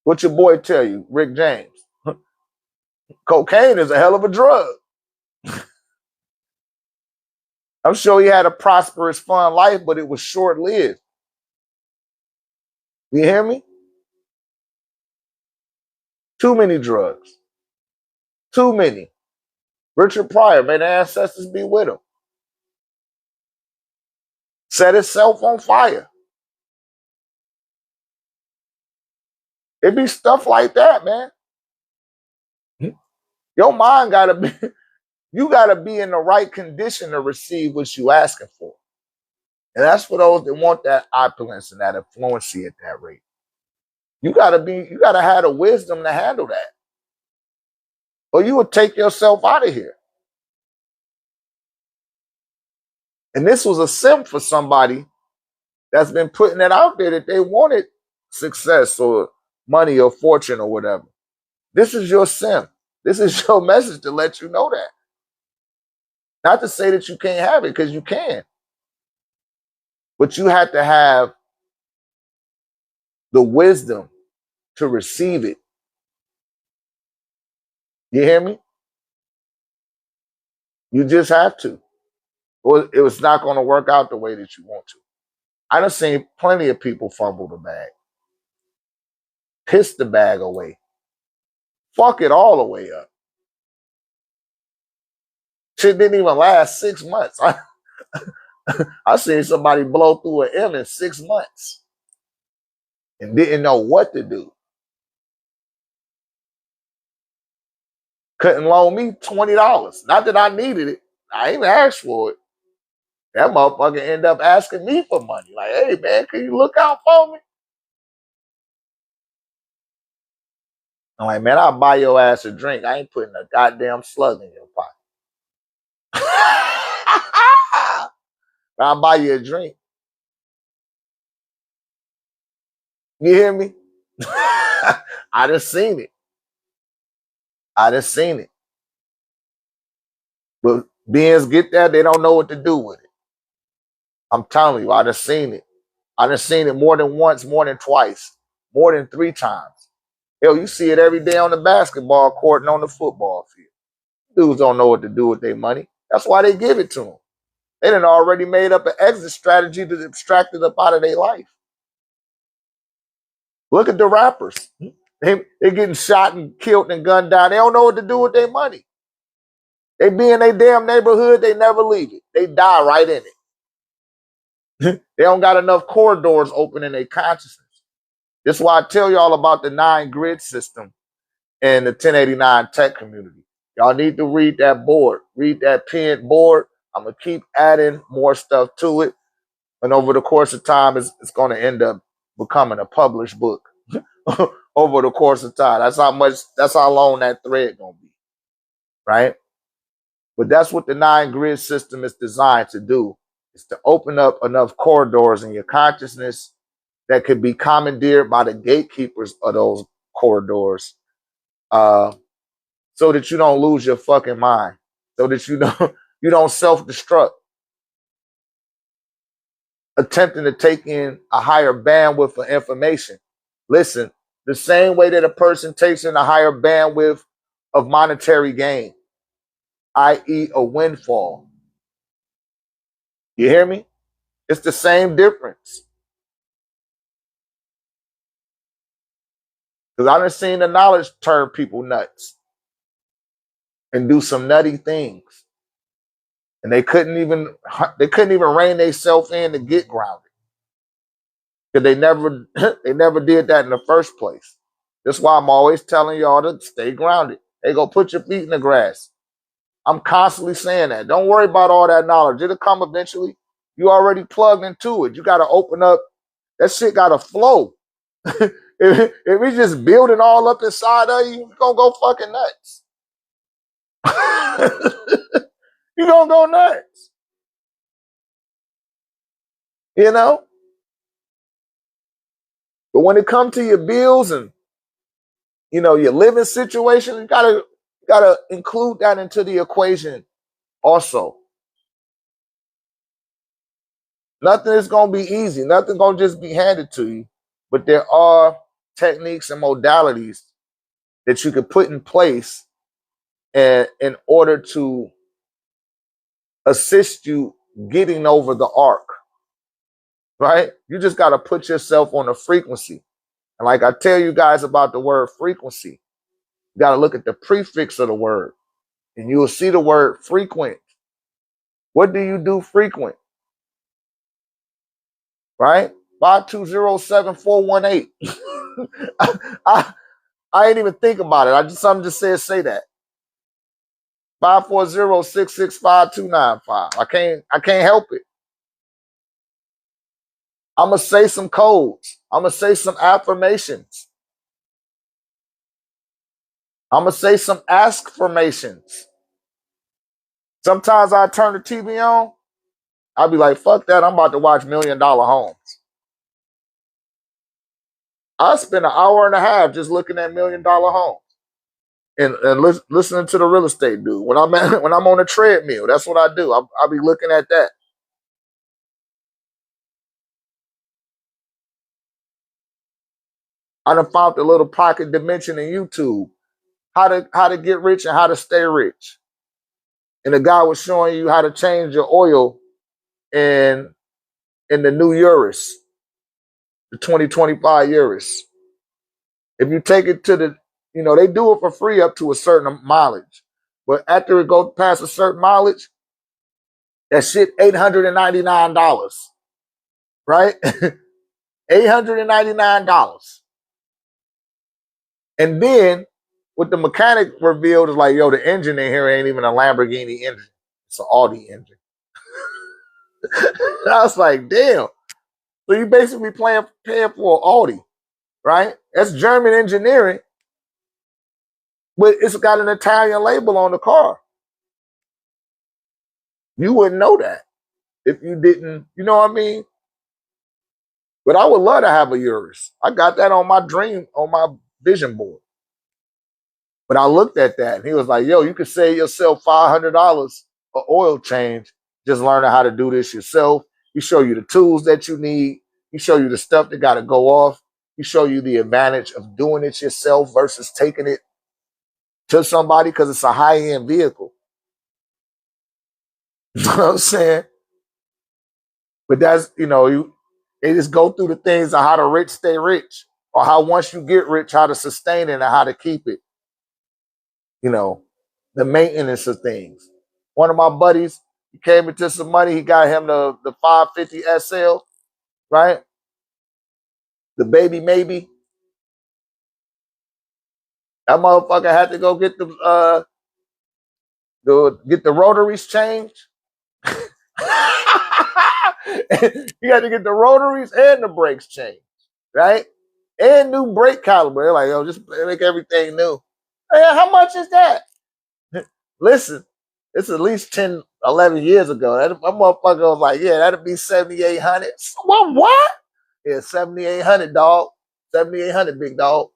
What your boy tell you, Rick James? Cocaine is a hell of a drug. I'm sure he had a prosperous, fun life, but it was short-lived. You hear me? Too many drugs. Too many. Richard Pryor, may the ancestors be with him. Set itself on fire. It be stuff like that, man. Your mind gotta be, you gotta be in the right condition to receive what you asking for. And that's for those that want that opulence and that affluency at that rate. You gotta have the wisdom to handle that. Or you would take yourself out of here. And this was a sim for somebody that's been putting it out there that they wanted success or money or fortune or whatever. This is your sim. This is your message to let you know that. Not to say that you can't have it, because you can. But you have to have the wisdom to receive it. You hear me? You just have to. Or it was not going to work out the way that you want to. I done seen plenty of people fumble the bag. Piss the bag away. Fuck it all the way up. Shit didn't even last 6 months. I seen somebody blow through an M in 6 months and didn't know what to do. Couldn't loan me $20. Not that I needed it. I ain't asked for it. That motherfucker ended up asking me for money. Like, hey, man, can you look out for me? I'm like, man, I'll buy your ass a drink. I ain't putting a goddamn slug in your pocket. I'll buy you a drink. You hear me? I done seen it. I done seen it. But beings get that, they don't know what to do with it. I'm telling you, I done seen it. I done seen it more than once, more than twice, more than 3 times. Hell, you see it every day on the basketball court and on the football field. Dudes don't know what to do with their money. That's why they give it to them. They done already made up an exit strategy to extract it up out of their life. Look at the rappers. They're getting shot and killed and gunned down. They don't know what to do with their money. They be in their damn neighborhood, they never leave it. They die right in it. They don't got enough corridors open in their consciousness. That's why I tell y'all about the 9 grid system and the 1089 tech community. Y'all need to read that board. Read that pinned board. I'm going to keep adding more stuff to it. And over the course of time, it's going to end up becoming a published book. Over the course of time. That's how long that thread going to be. Right? But that's what the 9 grid system is designed to do. Is to open up enough corridors in your consciousness that could be commandeered by the gatekeepers of those corridors, so that you don't lose your fucking mind, so that you don't self-destruct, attempting to take in a higher bandwidth of information. Listen, the same way that a person takes in a higher bandwidth of monetary gain, i.e. a windfall. You hear me? It's the same difference. Because I done seen the knowledge turn people nuts and do some nutty things. And they couldn't even rein themselves in to get grounded. Because they never did that in the first place. That's why I'm always telling y'all to stay grounded. Hey, go put your feet in the grass. I'm constantly saying that. Don't worry about all that knowledge. It'll come eventually. You already plugged into it. You got to open up. That shit got to flow. If it's just building all up inside of you, you're going to go fucking nuts. You're going to go nuts. You know? But when it comes to your bills and, your living situation, you gotta include that into the equation also. Nothing is going to be easy. Nothing going to just be handed to you. But there are techniques and modalities that you could put in place in order to assist you getting over the arc, right? You just got to put yourself on a frequency. And like I tell you guys about the word frequency, You got to look at the prefix of the word, and you will see the word frequent. What do you do frequent? Right? 5207418. I, I ain't even think about it. Something just said say that. 540-665-295. I can't help it. I'm gonna say some codes. I'm gonna say some affirmations. I'm gonna say some ask-formations. Sometimes I turn the TV on, I'll be like, fuck that, I'm about to watch $1 Million Homes. I spend an hour and a half just looking at $1 Million Homes and listening to the real estate dude. When I'm on a treadmill, that's what I do. I'll be looking at that. I done found the little pocket dimension in YouTube. How to get rich and how to stay rich. And the guy was showing you how to change your oil in the new Urus, the 2025 Urus. If you take it to they do it for free up to a certain mileage. But after it goes past a certain mileage, that shit $899. Right? $899. And then what the mechanic revealed is like, yo, the engine in here ain't even a Lamborghini engine. It's an Audi engine. I was like, damn. So you basically paying for an Audi, right? That's German engineering, but it's got an Italian label on the car. You wouldn't know that if you didn't, you know what I mean? But I would love to have a Urus. I got that on my vision board. But I looked at that and he was like, yo, you could save yourself $500 for oil change, just learning how to do this yourself. He show you the tools that you need. He show you the stuff that got to go off. He show you the advantage of doing it yourself versus taking it to somebody because it's a high-end vehicle. You know what I'm saying? But that's, they just go through the things of how the rich stay rich, or how once you get rich, how to sustain it and how to keep it. The maintenance of things. One of my buddies, he came into some money. He got him the 550 SL, right? The baby maybe. That motherfucker had to go get the rotaries changed. He had to get the rotaries and the brakes changed, right? And new brake caliber. They're like, yo, just make everything new. Hey, how much is that? Listen, it's at least 10, 11 years ago. That motherfucker was like, yeah, that'd be 7,800. What? Yeah, 7,800, dog. 7,800, big dog.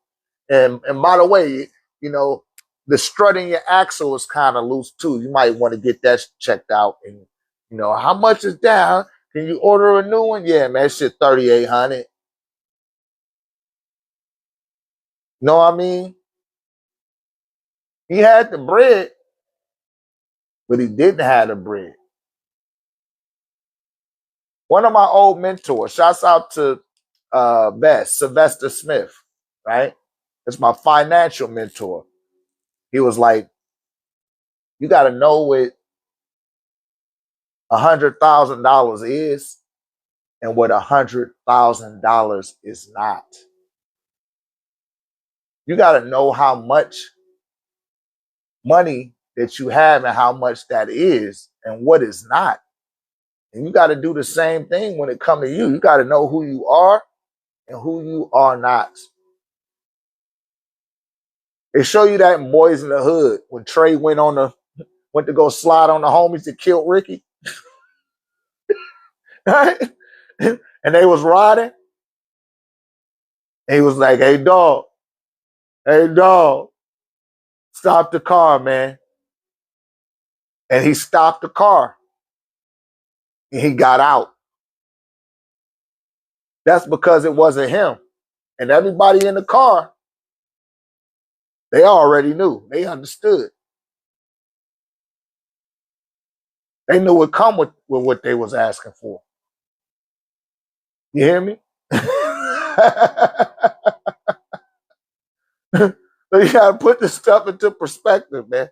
And by the way, the strut in your axle is kind of loose too. You might want to get that checked out. And how much is that? Can you order a new one? Yeah, man, that shit 3,800. You know what I mean? He had the bread, but he didn't have the bread. One of my old mentors, shouts out to Sylvester Smith, right? It's my financial mentor. He was like, you got to know what $100,000 is and what $100,000 is not. You got to know how much money that you have and how much that is and what is not. And you got to do the same thing when it comes to you. You got to know who you are and who you are not. They show you that in Boys in the Hood when Trey went to go slide on the homies that killed Ricky. Right? And they was riding. And he was like, hey, dog, stop the car, man. And he stopped the car. And he got out. That's because it wasn't him. And everybody in the car, they already knew. They understood. They knew it come with what they was asking for. You hear me? So you got to put this stuff into perspective, man.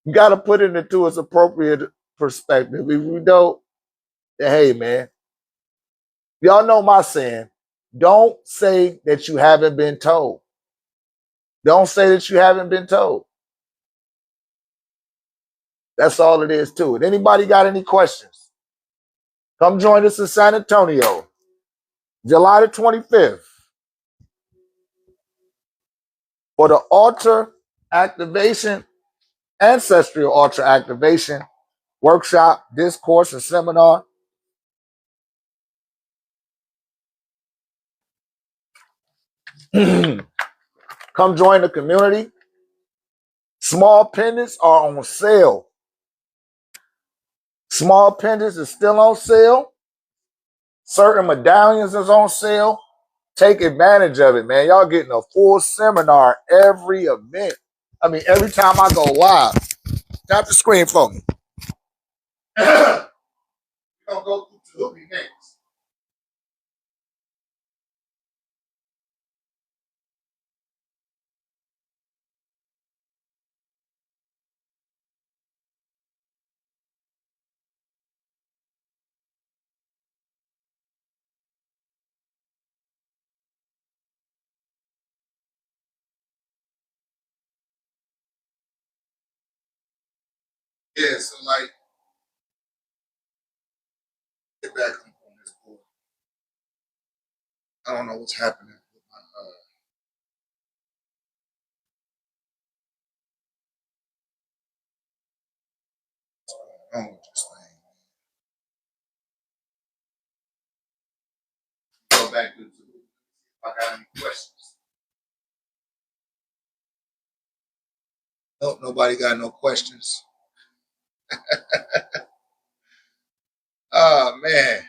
You got to put it into its appropriate perspective. If we don't, then hey, man, y'all know my saying. Don't say that you haven't been told. Don't say that you haven't been told. That's all it is to it. Anybody got any questions? Come join us in San Antonio, July the 25th, for the altar activation, ancestral altar activation workshop, discourse, and seminar. Come join the community. Small pendants are on sale. Small pendants is still on sale. Certain medallions is on sale. Take advantage of it, man. Y'all getting a full seminar every event. I mean, every time I go live. Tap the screen for me. We're gonna go through Tahuti next. Yeah, so like, get back on this board. I don't know what's happening with my what's going on with this thing. Go back to Tahuti. If I got any questions. Nope, nobody got no questions. Oh man.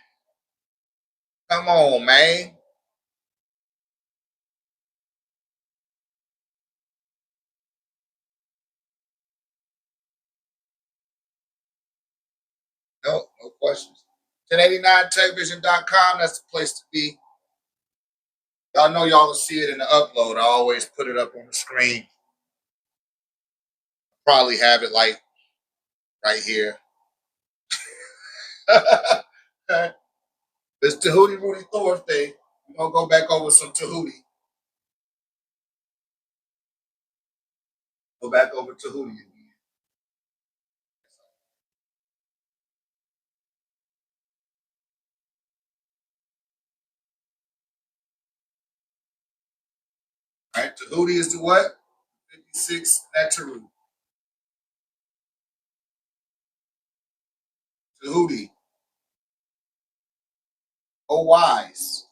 Come on, man. No questions. 1089techvision.com, that's the place to be. Y'all know y'all will see it in the upload. I always put it up on the screen. Probably have it like right here. It's Tahuti Rudy Thursday. We're gonna go back over some Tahuti. Go back over Tahuti again. All right, Tahuti is the what? 56 Netaru. Tahuti. Oh wise.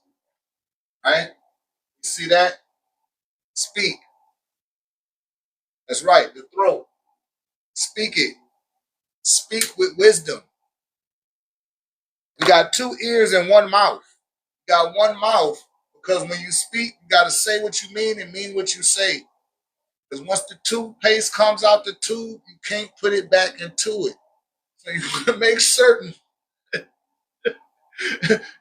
Right? You see that? Speak. That's right. The throat. Speak it. Speak with wisdom. You got two ears and one mouth. You got one mouth because when you speak, you got to say what you mean and mean what you say. Because once the toothpaste comes out the tube, you can't put it back into it. So you want to make certain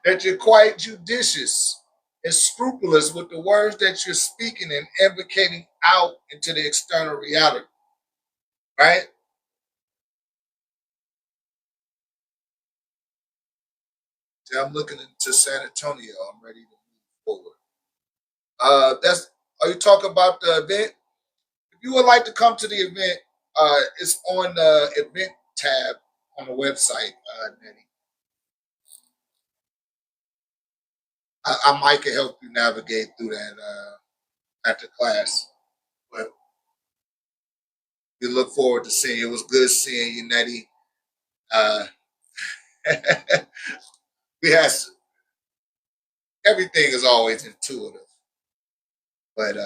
that you're quite judicious and scrupulous with the words that you're speaking and advocating out into the external reality. Right? So I'm looking into San Antonio. I'm ready to move forward. That's are you talking about the event? If you would like to come to the event, it's on the event tab on the website, Nettie. I might can help you navigate through that after class. But we look forward to seeing you. It was good seeing you, Nettie. Uh, we had everything is always intuitive, but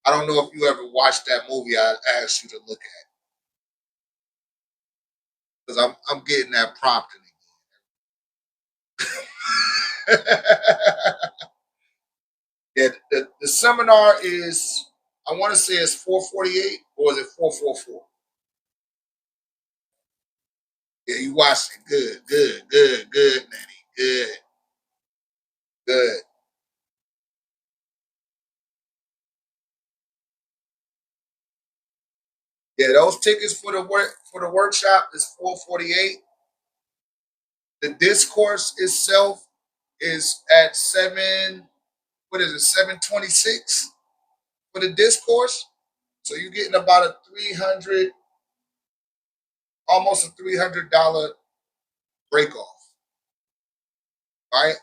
I don't know if you ever watched that movie I asked you to look at because I'm getting that prompting again. Yeah, the seminar is I want to say it's 448 or is it 444? Yeah, you watched it. Good, Nanny. Good. Yeah, those tickets for the workshop is $448. The discourse itself is at what is it, 726 for the discourse. So you're getting about a 300, almost a $300 break off, right?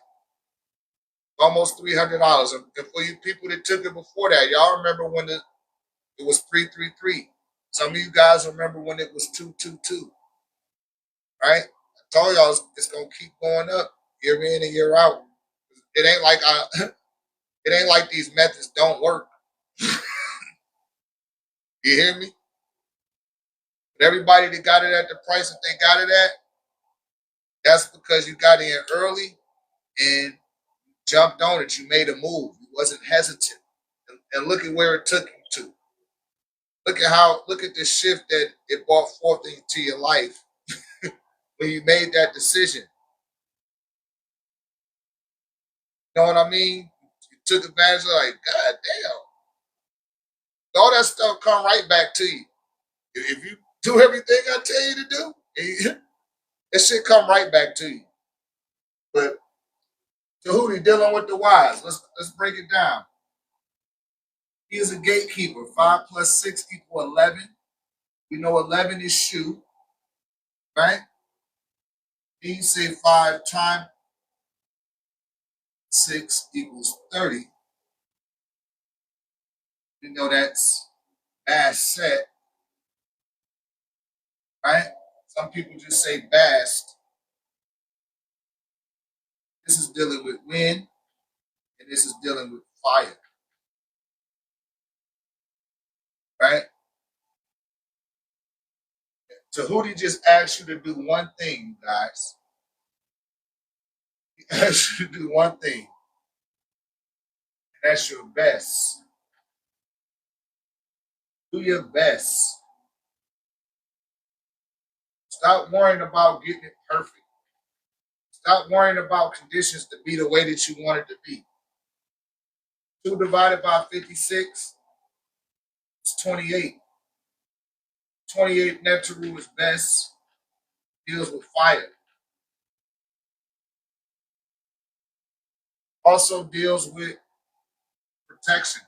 Almost $300. And for you people that took it before that, y'all remember when it was 333. Some of you guys remember when it was 222, right? I told y'all it's gonna keep going up year in and year out. It ain't like it ain't like these methods don't work. You hear me? But everybody that got it at the price that they got it at, that's because you got in early and jumped on it. You made a move. You wasn't hesitant. And look at where it took you to. Look at the shift that it brought forth into your life when you made that decision. You know what I mean? You took advantage of, like, God damn. All that stuff come right back to you. If you do everything I tell you to do, it should come right back to you. But Tahuti dealing with the wise. Let's break it down. He is a gatekeeper. 5 plus 6 equals 11. We know 11 is shu, right? Then you say 5 times 6 equals 30. You know that's Bass set, right? Some people just say Bast. This is dealing with wind, and this is dealing with fire, right? Tahuti just asked you to do one thing, guys. He asked you to do one thing, and that's your best. Do your best. Stop worrying about getting it perfect. Stop worrying about conditions to be the way that you want it to be. 2 divided by 56 is 28. 28 Neptune is best, deals with fire. Also deals with protection.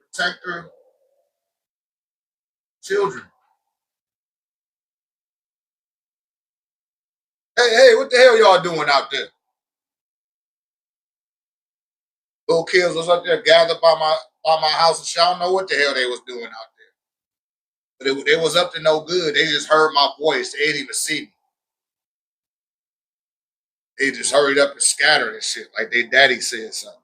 Protector, children. Hey, what the hell y'all doing out there? Little kids was up there gathered by my house and shit. I don't know what the hell they was doing out there. But it was up to no good. They just heard my voice. They didn't even see me. They just hurried up and scattered and shit like their daddy said something.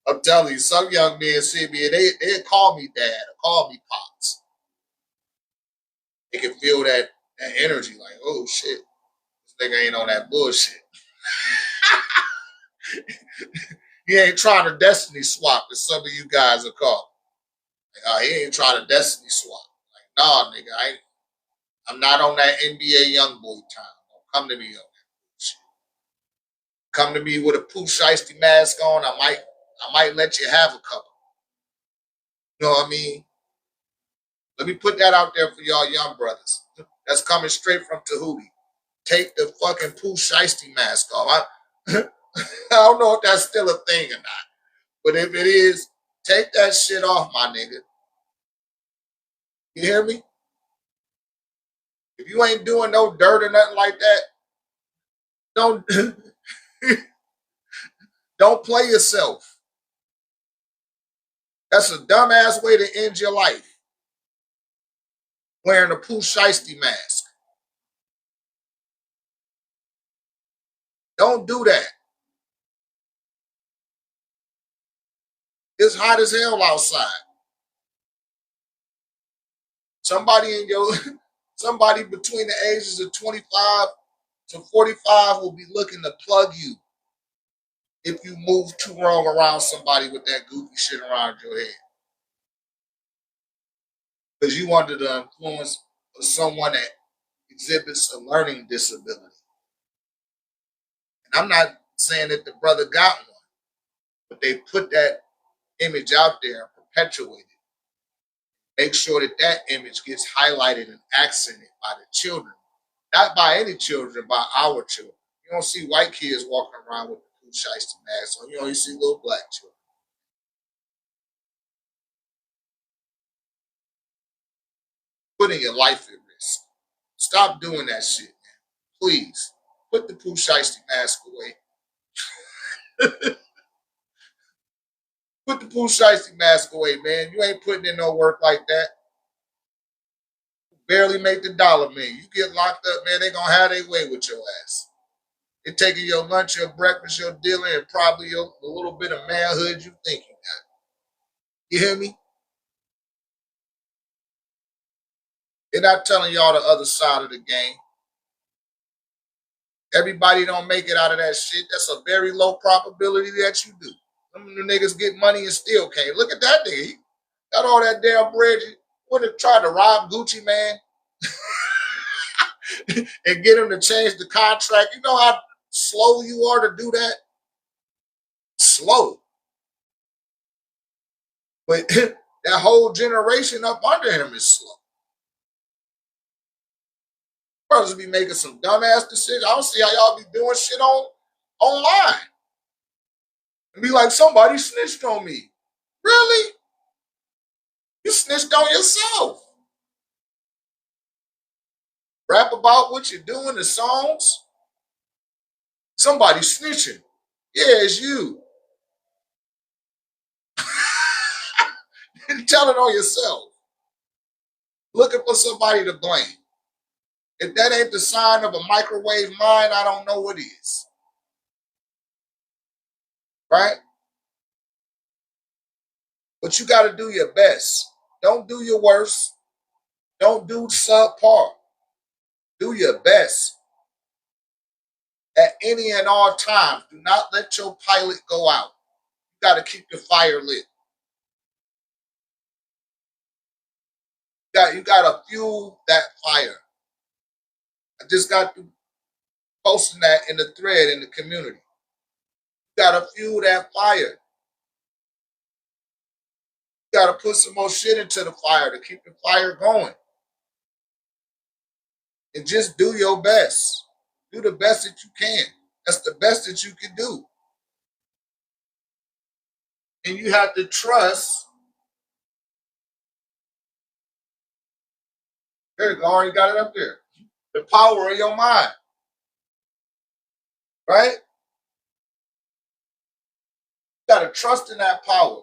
I'm telling you, some young men see me and they call me dad or call me pops. They can feel that energy like, oh shit, this nigga ain't on that bullshit. He ain't trying to destiny swap as some of you guys are called. Like, he ain't trying to destiny swap. Like, nah, nigga, I'm not on that NBA young boy time. Don't come to me on that shit. Come to me with a Pooh Shiesty mask on. I might let you have a couple. You know what I mean? Let me put that out there for y'all young brothers. That's coming straight from Tahuti. Take the fucking Pooh Shiesty mask off. I don't know if that's still a thing or not. But if it is, take that shit off, my nigga. You hear me? If you ain't doing no dirt or nothing like that, don't don't play yourself. That's a dumbass way to end your life. Wearing a Pooh Shiesty mask. Don't do that. It's hot as hell outside. Somebody between the ages of 25 to 45 will be looking to plug you if you move too wrong around somebody with that goofy shit around your head. Because you under the influence of someone that exhibits a learning disability. And I'm not saying that the brother got one, but they put that image out there and perpetuate it. Make sure that that image gets highlighted and accented by the children. Not by any children, by our children. You don't see white kids walking around with the Pooh Shiesty mask on. You see little black children. Putting your life at risk. Stop doing that shit, man. Please. Put the Pooh Shiesty mask away. Put the Pooh Shiesty mask away, man. You ain't putting in no work like that. Barely make the $1 million. You get locked up, man, they gonna have their way with your ass. They're taking your lunch, your breakfast, your dinner, and probably the little bit of manhood you think you got. You hear me? They're not telling y'all the other side of the game. Everybody don't make it out of that shit. That's a very low probability that you do. Some of the niggas get money and still can't. Look at that nigga. He got all that damn bread. Would have tried to rob Gucci, man, and get him to change the contract. You know how slow you are to do that? Slow. But that whole generation up under him is slow. Brothers be making some dumbass decisions. I don't see how y'all be doing shit online. And be like, somebody snitched on me. Really? You snitched on yourself. Rap about what you're doing, the songs. Somebody snitching. Yeah, it's you. Tell it on yourself. Looking for somebody to blame. If that ain't the sign of a microwave mind, I don't know what is. Right? But you got to do your best. Don't do your worst. Don't do subpar. Do your best. At any and all times, do not let your pilot go out. You got to keep the fire lit. You got to fuel that fire. I just got to posting that in the thread in the community. You got to fuel that fire. You got to put some more shit into the fire to keep the fire going. And just do your best. Do the best that you can. That's the best that you can do. And you have to trust. There you go. Already got it up there. The power of your mind. Right? You got to trust in that power.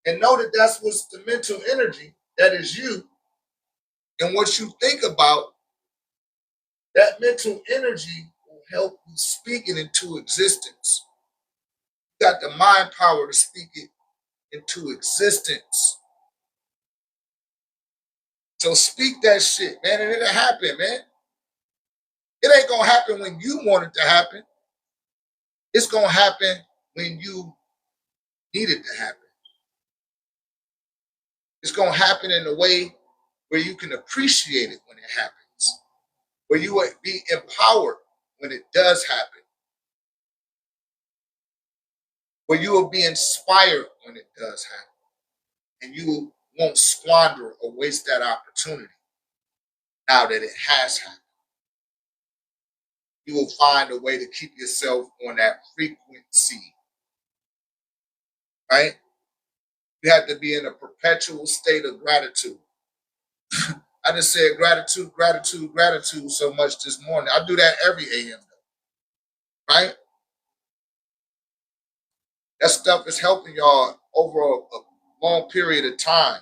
And know that that's what's the mental energy that is you. And what you think about, that mental energy will help you speak it into existence. You got the mind power to speak it into existence. So speak that shit, man, and it'll happen, man. It ain't gonna happen when you want it to happen. It's gonna happen when you need it to happen. It's gonna happen in a way where you can appreciate it when it happens, where you will be empowered when it does happen, where you will be inspired when it does happen, and you won't squander or waste that opportunity now that it has happened. You will find a way to keep yourself on that frequency, right? You have to be in a perpetual state of gratitude. I just said gratitude, gratitude, gratitude so much this morning. I do that every AM, right? That stuff is helping y'all over a long period of time.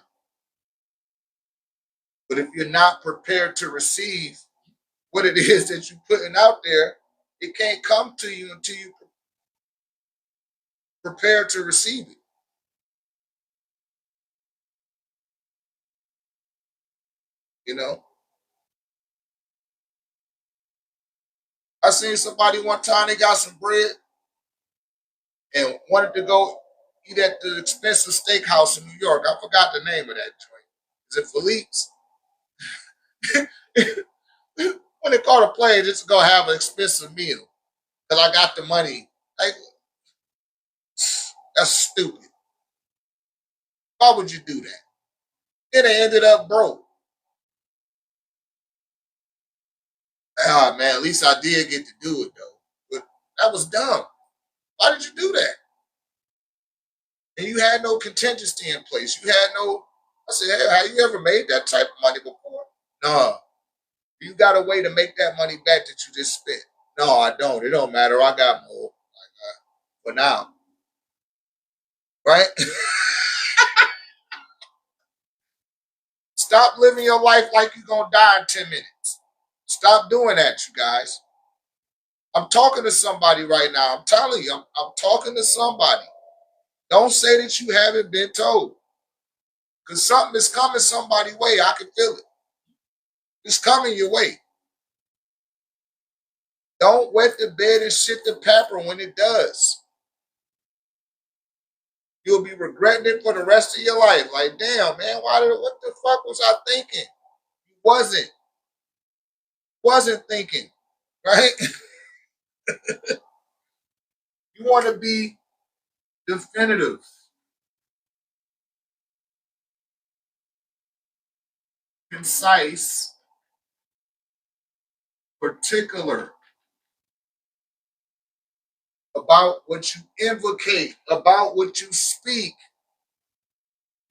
But if you're not prepared to receive what it is that you're putting out there, it can't come to you until you prepare to receive it. You know? I seen somebody one time, they got some bread and wanted to go eat at the expensive steakhouse in New York. I forgot the name of that joint. Is it Philippe's? When they call a plane just to go have an expensive meal. because I got the money. Like, that's stupid. Why would you do that? Then they ended up broke. Ah, man, at least I did get to do it, though. But that was dumb. Why did you do that? And you had no contingency in place. You had no. I said, hey, have you ever made that type of money before? No. You got a way to make that money back that you just spent. No, I don't. It don't matter. I got more. For now. Right? Stop living your life like you're going to die in 10 minutes. Stop doing that, you guys. I'm talking to somebody right now. I'm telling you, I'm talking to somebody. Don't say that you haven't been told. Because something is coming somebody's way. I can feel it. It's coming your way. Don't wet the bed and shit the pepper when it does. You'll be regretting it for the rest of your life. Like, damn, man, what the fuck was I thinking? You wasn't thinking, right? You want to be definitive. Concise, particular about what you invocate, about what you speak.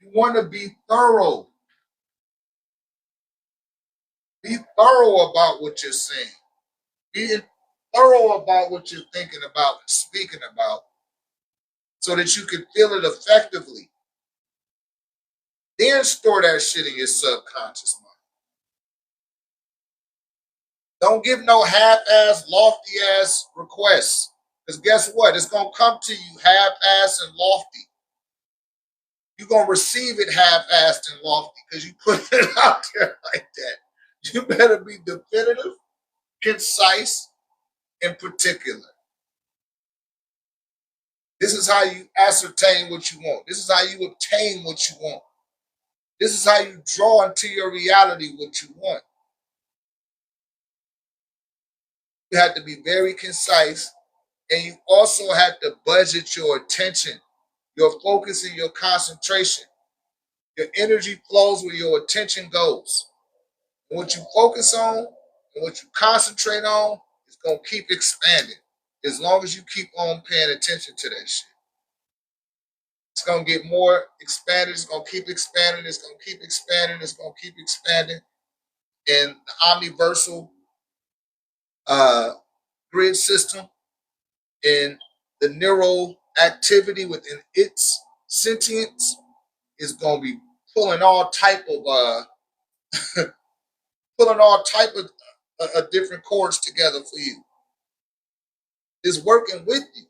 You want to be thorough. Be thorough about what you're saying. Be thorough about what you're thinking about and speaking about so that you can feel it effectively. Then store that shit in your subconscious mind. Don't give no half-ass, lofty-ass requests. Because guess what? It's going to come to you half-ass and lofty. You're going to receive it half-assed and lofty because you put it out there like that. You better be definitive, concise, and particular. This is how you ascertain what you want. This is how you obtain what you want. This is how you draw into your reality what you want. You have to be very concise, and you also have to budget your attention, your focus, and your concentration. Your energy flows where your attention goes. And what you focus on and what you concentrate on is going to keep expanding as long as you keep on paying attention to that shit. It's going to get more expanded. It's going to keep expanding. It's going to keep expanding. It's going to keep expanding. And the omniversal grid system and the neural activity within its sentience is going to be pulling all type of different chords together for you. It's working with you.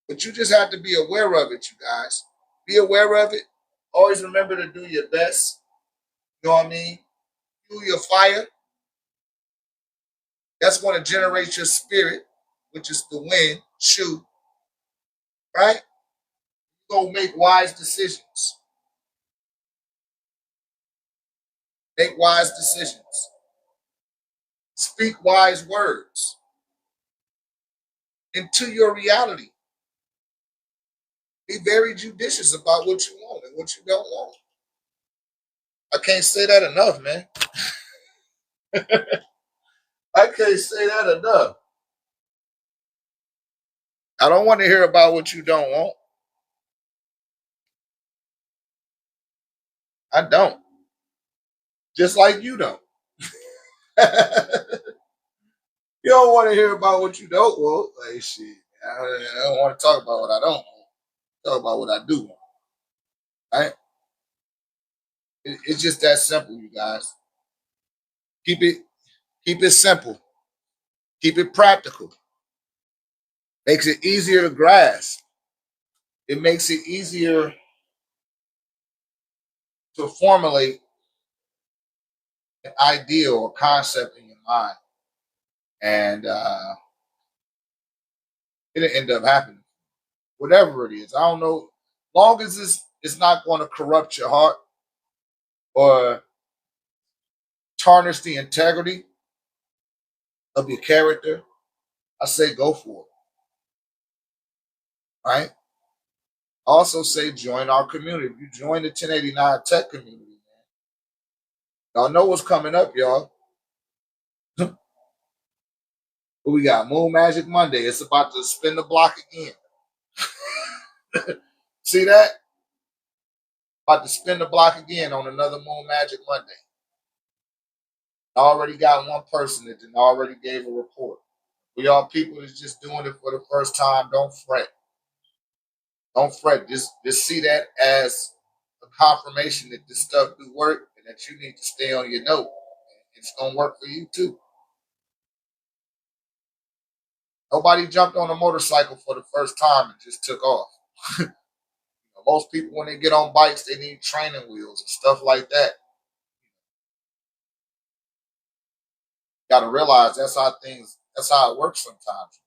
But you just have to be aware of it, you guys. Be aware of it. Always remember to do your best. You know what I mean? Fuel your fire. That's going to generate your spirit, which is the wind, Shu. Right? You're going to make wise decisions. Make wise decisions. Speak wise words into your reality. Be very judicious about what you want and what you don't want. I can't say that enough, man. I can't say that enough. I don't want to hear about what you don't want. I don't. Just like you don't. You don't want to hear about what you don't want. Like, shit, I don't want to talk about what I don't want. Talk about what I do want. Right? It's just that simple, you guys. Keep it simple. Keep it practical. Makes it easier to grasp. It makes it easier to formulate an idea or concept in your mind. And it'll end up happening. Whatever it is. I don't know. Long as it's not going to corrupt your heart or tarnish the integrity of your character I say go for it, right? Also say join our community. If you join the 1089 tech community, man, y'all know what's coming up, y'all. We got Moon Magic Monday. It's about to spin the block again. See that? About to spin the block again on another Moon Magic Monday. I already got one person that already gave a report. We all people that's just doing it for the first time. Don't fret. Don't fret. Just see that as a confirmation that this stuff do work and that you need to stay on your note. It's gonna work for you too. Nobody jumped on a motorcycle for the first time and just took off. Most people, when they get on bikes, they need training wheels and stuff like that. Got to realize that's how it works sometimes,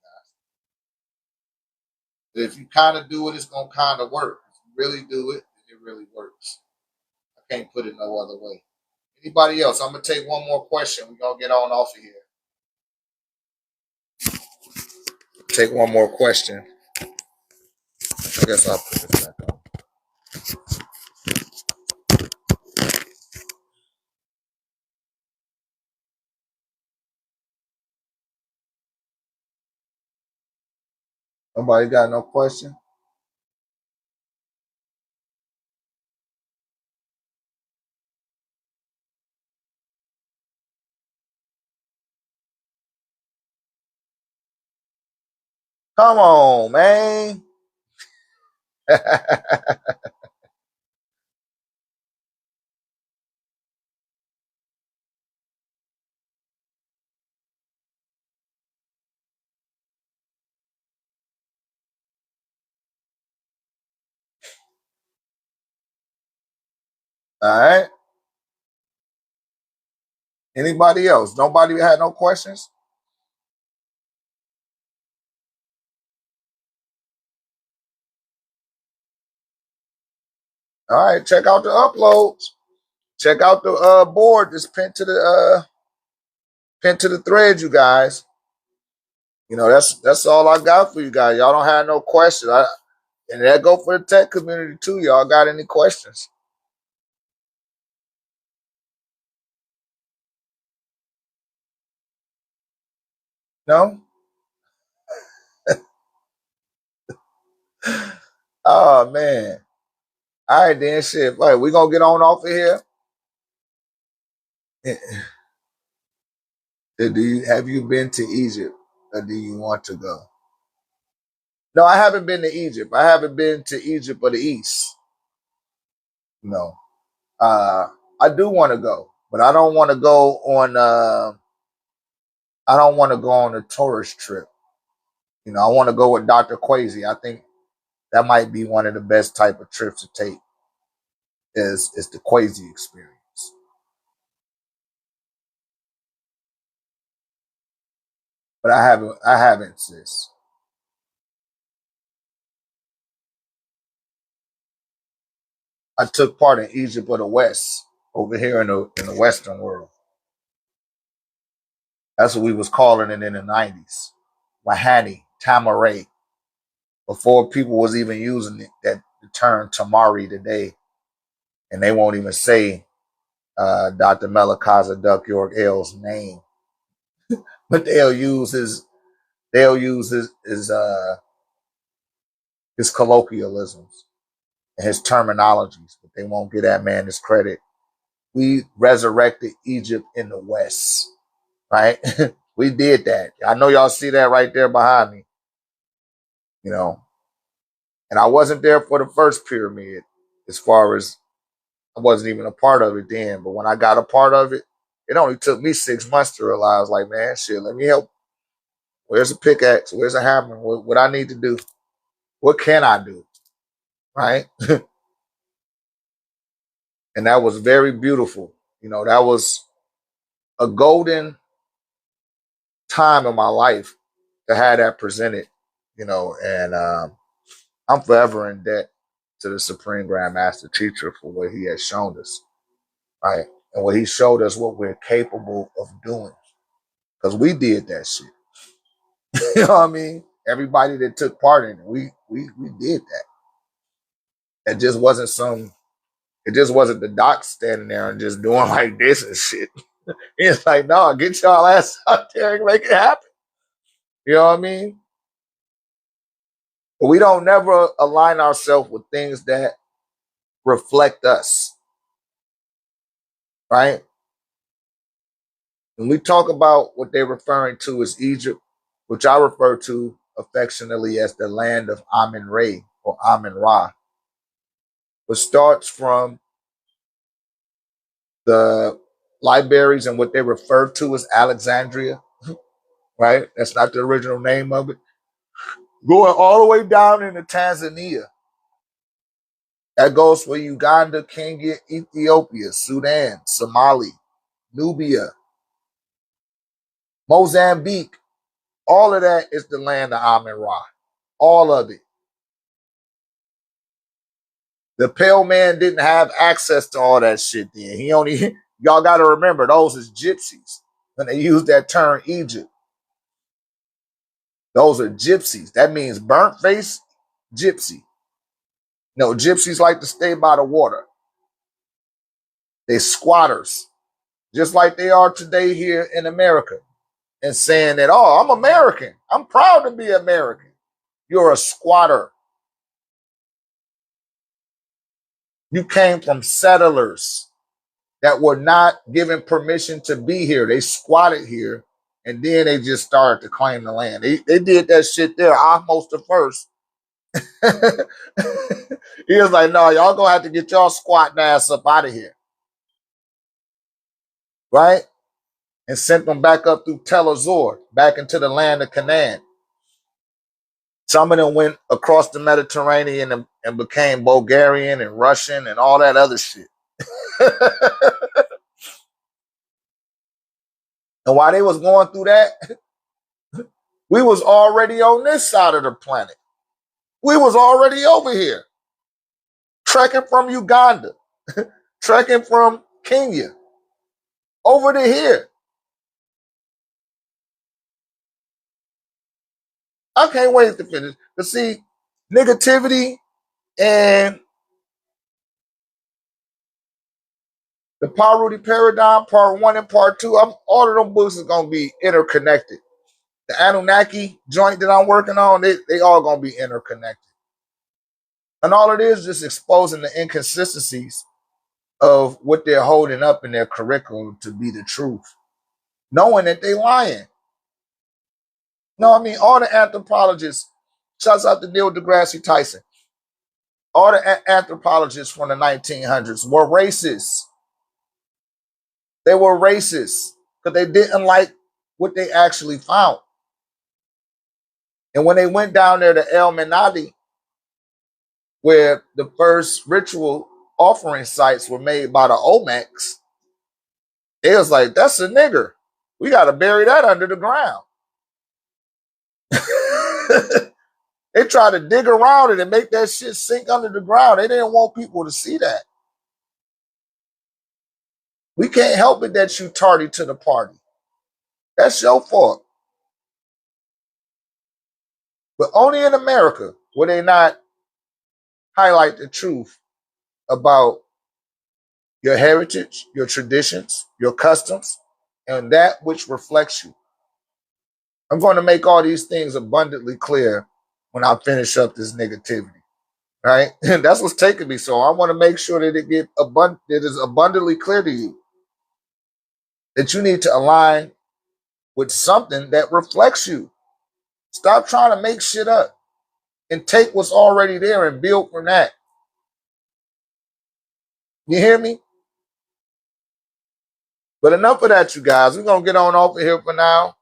you guys. If you kind of do it, it's gonna kind of work. If you really do it, then it really works. I can't put it no other way. Anybody else? I'm gonna take one more question. We're gonna get on off of here. Take one more question. I guess I'll put this back on. Nobody got no question? Come on, man. All right. Anybody else? Nobody had no questions? All right. Check out the uploads. Check out the board that's pinned to the thread, you guys. You know, that's all I got for you guys. Y'all don't have no questions. And that go for the tech community too. Y'all got any questions? No? Oh man. All right, then shit. Right, we gonna get on off of here. Have you been to Egypt or do you want to go? No, I haven't been to Egypt. I haven't been to Egypt or the East. No. Uh I do want to go, but I don't want to go on I don't want to go on a tourist trip. You know, I want to go with Dr. Quasi. I think that might be one of the best type of trips to take is the Quasi experience. But I haven't, sis. I took part in Egypt of the West over here in the Western world. That's what we was calling it in the 90s. Mahani, Tamaray, before people was even using that the term Tamari today, and they won't even say Dr. Melakaza Duck York L's name, but they'll use his colloquialisms and his terminologies, but they won't give that man his credit. We resurrected Egypt in the West, right? We did that. I know y'all see that right there behind me, you know. And I wasn't there for the first pyramid, as far as I wasn't even a part of it then. But when I got a part of it, it only took me 6 months to realize, like, man, shit, let me help. Where's a pickaxe? Where's a hammer? What I need to do? What can I do? Right? And that was very beautiful. You know, that was a golden time in my life to have that presented, you know, and I'm forever in debt to the Supreme Grand Master Teacher for what he has shown us, right? And what he showed us what we're capable of doing. Because we did that shit. You know what I mean? Everybody that took part in it, we did that. It just wasn't some. It just wasn't the doc standing there and just doing like this and shit. It's like, no, get y'all ass out there and make it happen. You know what I mean? But we don't never align ourselves with things that reflect us, right? When we talk about what they're referring to as Egypt, which I refer to affectionately as the land of Amun Re or Amun Ra, which starts from the libraries and what they refer to as Alexandria, right? That's not the original name of it. Going all the way down into Tanzania. That goes for Uganda, Kenya, Ethiopia, Sudan, Somalia, Nubia, Mozambique. All of that is the land of Amun Ra. All of it. The pale man didn't have access to all that shit then. He only, y'all got to remember, those is gypsies. When they use that term Egypt, those are gypsies. That means burnt face gypsy. No, gypsies like to stay by the water. They squatters, just like they are today here in America. And saying that, oh, I'm American. I'm proud to be American. You're a squatter. You came from settlers that were not given permission to be here. They squatted here, and then they just started to claim the land. They did that shit there almost the first. He was like, no, y'all gonna have to get y'all squatting ass up out of here. Right? And sent them back up through Tel Azor, back into the land of Canaan. Some of them went across the Mediterranean and became Bulgarian and Russian and all that other shit. And while they was going through that, we was already on this side of the planet. We was already over here, trekking from Uganda, trekking from Kenya, over to here. I can't wait to finish. But see, negativity and the Paruti Paradigm, part 1 and part 2, all of them books is going to be interconnected. The Anunnaki joint that I'm working on, they all going to be interconnected. And all it is just exposing the inconsistencies of what they're holding up in their curriculum to be the truth, knowing that they lying. No, I mean, all the anthropologists, shouts out to Neil deGrasse Tyson, all the anthropologists from the 1900s were racist. They were racist because they didn't like what they actually found. And when they went down there to El Menadi, where the first ritual offering sites were made by the Olmecs, they was like, that's a nigger. We got to bury that under the ground. They tried to dig around it and make that shit sink under the ground. They didn't want people to see that. We can't help it that you tardy to the party. That's your fault. But only in America will they not highlight the truth about your heritage, your traditions, your customs, and that which reflects you. I'm going to make all these things abundantly clear when I finish up this negativity. Right? And that's what's taking me. So I want to make sure that it is abundantly clear to you that you need to align with something that reflects you. Stop trying to make shit up and take what's already there and build from that. You hear me? But enough of that, you guys. We're going to get on off of here for now.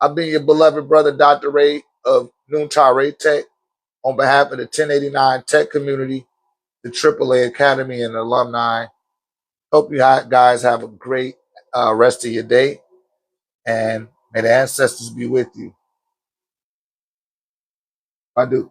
I've been your beloved brother, Dr. Ray of OrgoniteTEK, on behalf of the 1089 Tech community, the AAA Academy, and alumni. Hope you guys have a great rest of your day, and may the ancestors be with you. I do.